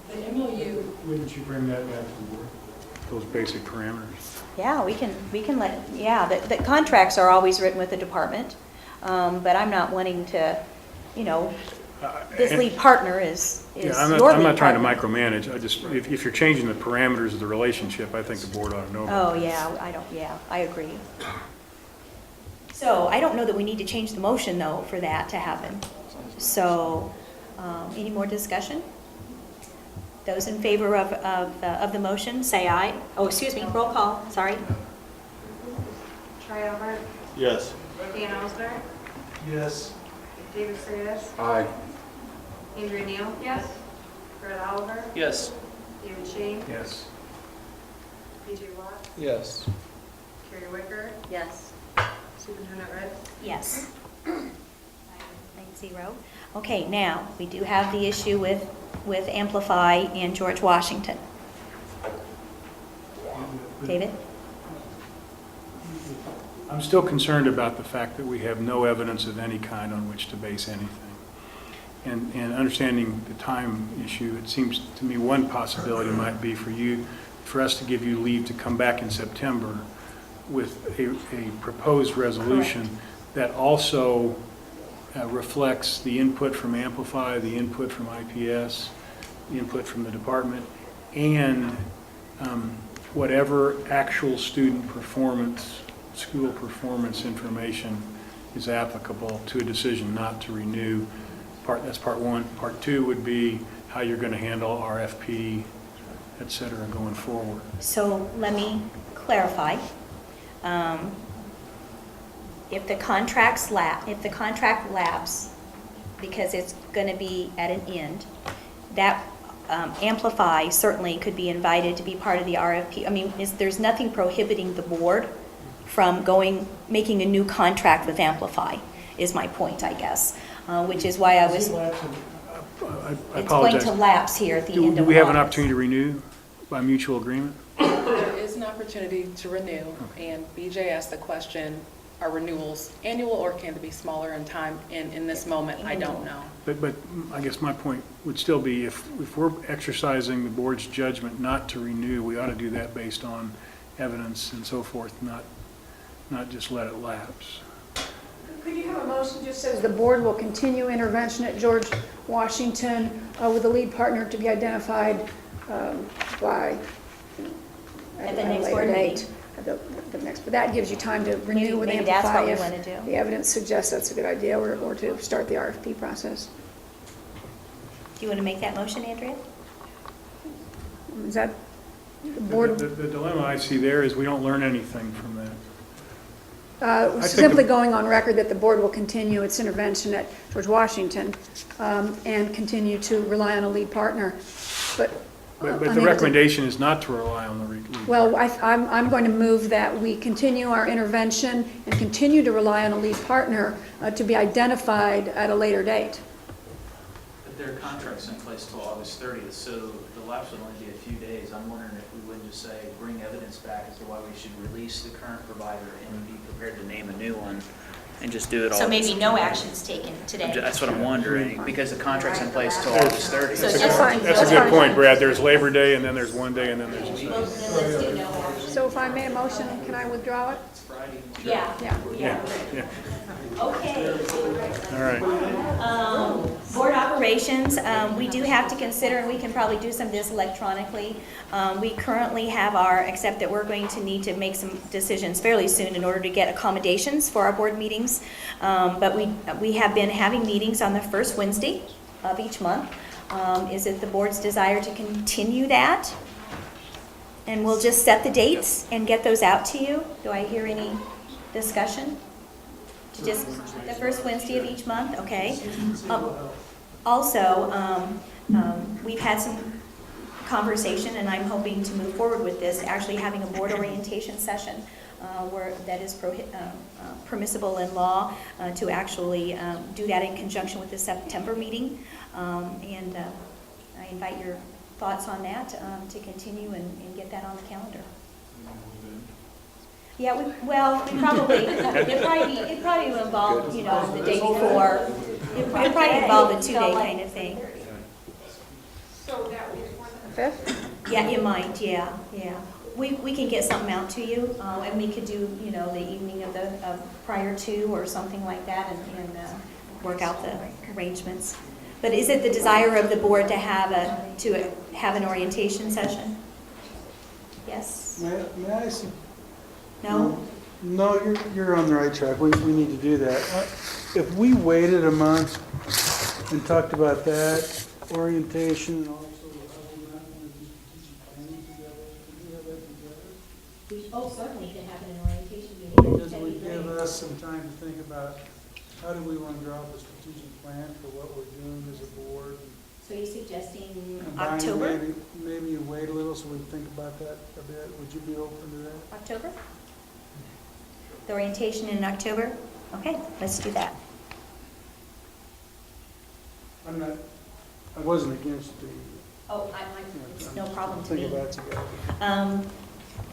The MOU. Wouldn't you bring that back to the board? Those basic parameters? Yeah, we can the contracts are always written with the department, but I'm not wanting to, this lead partner is your lead partner. I'm not trying to micromanage. I just, if you're changing the parameters of the relationship, I think the board ought to know. Oh, yeah, I agree. So I don't know that we need to change the motion, though, for that to happen. So, any more discussion? Those in favor of the motion, say aye. Oh, excuse me, roll call, sorry. Troy Albert, Yes. Dan Osner, Yes. David Sayers, Aye. Andrea Neal. Yes. Brett Oliver, yes. David Shane, Yes. BJ Watt, Yes. Carrie Wicker, Yes. Superintendent Ritz. Yes. 9-0. Okay, now, we do have the issue with Amplify and George Washington. David? I'm still concerned about the fact that we have no evidence of any kind on which to base anything. And understanding the time issue, it seems to me one possibility might be for us to give you leave to come back in September with a proposed resolution that also reflects the input from Amplify, the input from IPS, the input from the department, and whatever actual student performance, school performance information is applicable to a decision not to renew. That's part one. Part two would be how you're going to handle RFP, et cetera, going forward. So let me clarify. If the contract lapse, because it's going to be at an end, that Amplify certainly could be invited to be part of the RFP. I mean, there's nothing prohibiting the board from making a new contract with Amplify, is my point, I guess, which is why I was... I It's apologize. going to lapse here at the end of Do we have an August. opportunity to renew by mutual agreement? There is an opportunity to renew, and BJ asked the question, are renewals annual or can they be smaller in time? And in this moment, I don't know. But I guess my point would still be if we're exercising the board's judgment not to renew, we ought to do that based on evidence and so forth, not just let it lapse. Could you have a motion that just says the board will continue intervention at George Washington with a lead partner to be identified by At the a next later board date? meeting. But that gives you time to renew with Maybe that's Amplify what we if want to do. the evidence suggests that's a good idea, or to start the RFP process. Do you want to make that motion, Andrea? Is that the board? The dilemma I see there is we don't learn anything from that. I think Simply going on record that the board will continue its intervention at George Washington and continue to rely on a lead partner, but But unable the to- recommendation is not to rely on the lead. Well, I'm going to move that we continue our intervention and continue to rely on a lead partner to be identified at a later date. But their contract's in place till August 30th, so the lapse would only be a few days. I'm wondering if we wouldn't just say, bring evidence back as to why we should release the current provider and be prepared to name a new one, and just do it all. So maybe no action's taken today. That's what I'm wondering, because the contract's in place till August 30th. So just- That's a good point, Brad. There's Labor Day, and then there's one day, and then there's... Well, then let's do no action. So if I made a motion, can I withdraw it? Yeah. Yeah. Okay. All right. Board operations, we do have to consider, and we can probably do some of this electronically. We currently have except that we're going to need to make some decisions fairly soon in order to get accommodations for our board meetings meetings. But we have been having meetings on the first Wednesday of each month. Is it the board's desire to continue that? And we'll just set the dates and get those out to you. Do I hear any discussion? To just the first Wednesday of each month, okay? Also, we've had some conversation, and I'm hoping to move forward with this, actually having a board orientation session where that is permissible in law to actually do that in conjunction with the September meeting. And I invite your thoughts on that to continue and get that on the calendar. Yeah, we probably, it probably will involve, the day before. It probably involve a 2-day kind of thing. So that would be the 5th? Yeah, it might, yeah. We can get something out to you, and we could do, the evening of the prior to or something like that and work out the arrangements. But is it the desire of the board to have an orientation session? Yes? May I see? No? No, you're on the right track. We need to do that. If we waited a month and talked about that, orientation, and also Certainly you can have an orientation meeting. Because we give us some time to think about how do we want to draw up a strategic plan for what we're doing as a board. So you're suggesting Combine, October? Maybe you wait a little so we can think about that a bit. Would you be open to that? October? The orientation in October? Okay, let's do that. I wasn't against the. Oh, it's no problem to me. Think about it together.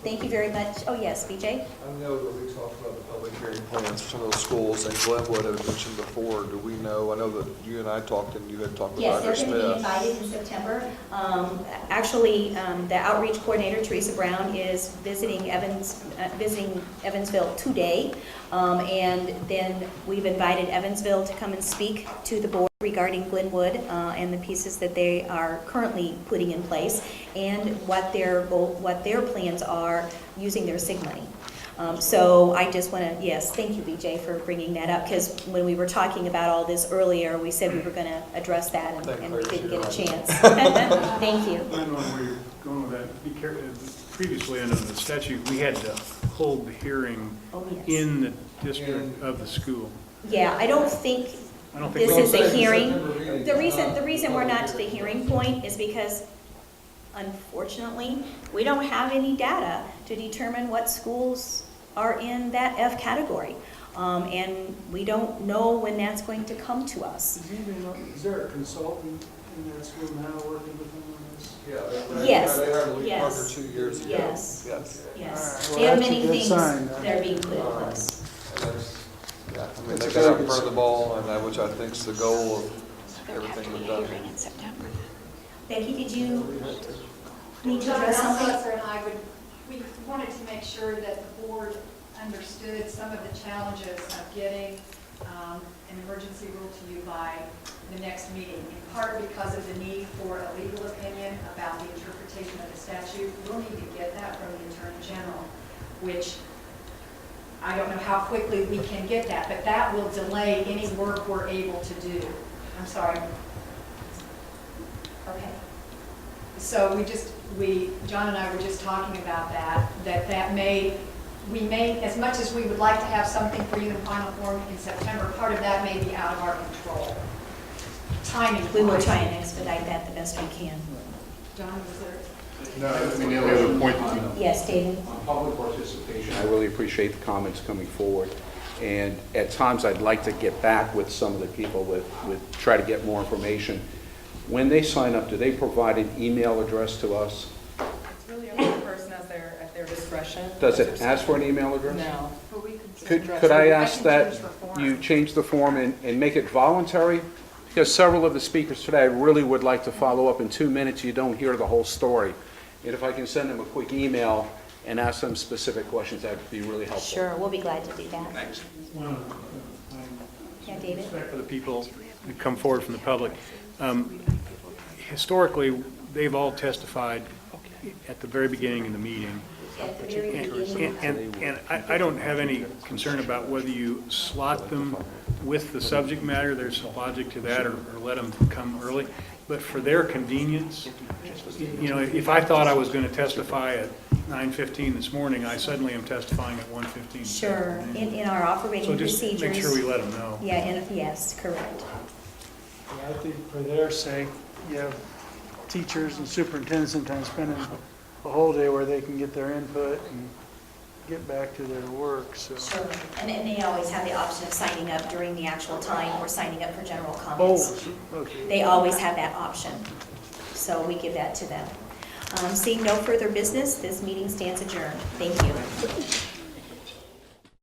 Thank you very much. Oh, yes, BJ? I know that we talked about the public hearing plans for some of those schools, and Glenwood had mentioned before. Do we know? I know that you and I talked, and you had talked with Yes, Dr. they're going to be Smith. invited in September. Actually, the outreach coordinator, Teresa Brown, is visiting Evansville today. And then we've invited Evansville to come and speak to the board regarding Glenwood and the pieces that they are currently putting in place and what their plans are using their SIG money. So I just want to, yes, thank you, BJ, for bringing that up, because when we were talking about all this earlier, we said we were going to address that, and we didn't get a chance. Thank you. I know where you're going with that. Be careful. Previously, under the statute, we had to hold the hearing in the district of the school. Yeah, I don't think this is a hearing. The reason we're not to the hearing point is because, unfortunately, we don't have any data to determine what schools are in that F category. And we don't know when that's going to come to us. Is there a consultant in that school now working with them on this? Yeah. Yes. They hired a lead Yes. partner 2 years ago. Yes. Yes. Yes. All right, They have well, many that's a good things sign. that are being put in place. Yeah, I mean, That's they a got out very in front of the good ball, and which I think is the goal of everything we've done. Becky, did you need to address something? Dr. and I we wanted to make sure that the board understood some of the challenges of getting an emergency rule to you by the next meeting, in part because of the need for a legal opinion about the interpretation of the statute. We'll need to get that from the Attorney General, which I don't know how quickly we can get that, but that will delay any work we're able to do. I'm sorry. Okay. So John and I were just talking about we may, as much as we would like to have something for you in final form in September, part of that may be out of our control. Timing. We will try and expedite that the best we can. John, was there? Yes, David? On public participation, I really appreciate the comments coming forward. And at times, I'd like to get back with some of the people try to get more information. When they sign up, do they provide an email address to us? It's really up to the person at their discretion. Does it ask for an email address? No. Could I ask that you change the form and make it voluntary? Because several of the speakers today, I really would like to follow up. In 2 minutes, you don't hear the whole story. And if I can send them a quick email and ask them specific questions, that would be really helpful. Sure, we'll be glad to do that. Thanks. Yeah, David? Respect for the people that come forward from the public. Historically, they've all testified at the very beginning of the meeting, at the very beginning. And I don't have any concern about whether you slot them with the subject matter, there's some logic to that, or let them come early. But for their convenience, you know, if I thought I was going to testify at 9:15 this morning, I suddenly am testifying at 1:15. Sure, in our operating procedures. So just make sure we let them know. Yeah, yes, correct. Yeah, I think for their sake, you have teachers and superintendents sometimes spending a whole day where they can get their input and get back to their work, so. Sure, and they always have the option of signing up during the actual time or signing up for general comments. Oh, okay. They always have that option, so we give that to them. Seeing no further business, this meeting stands adjourned. Thank you.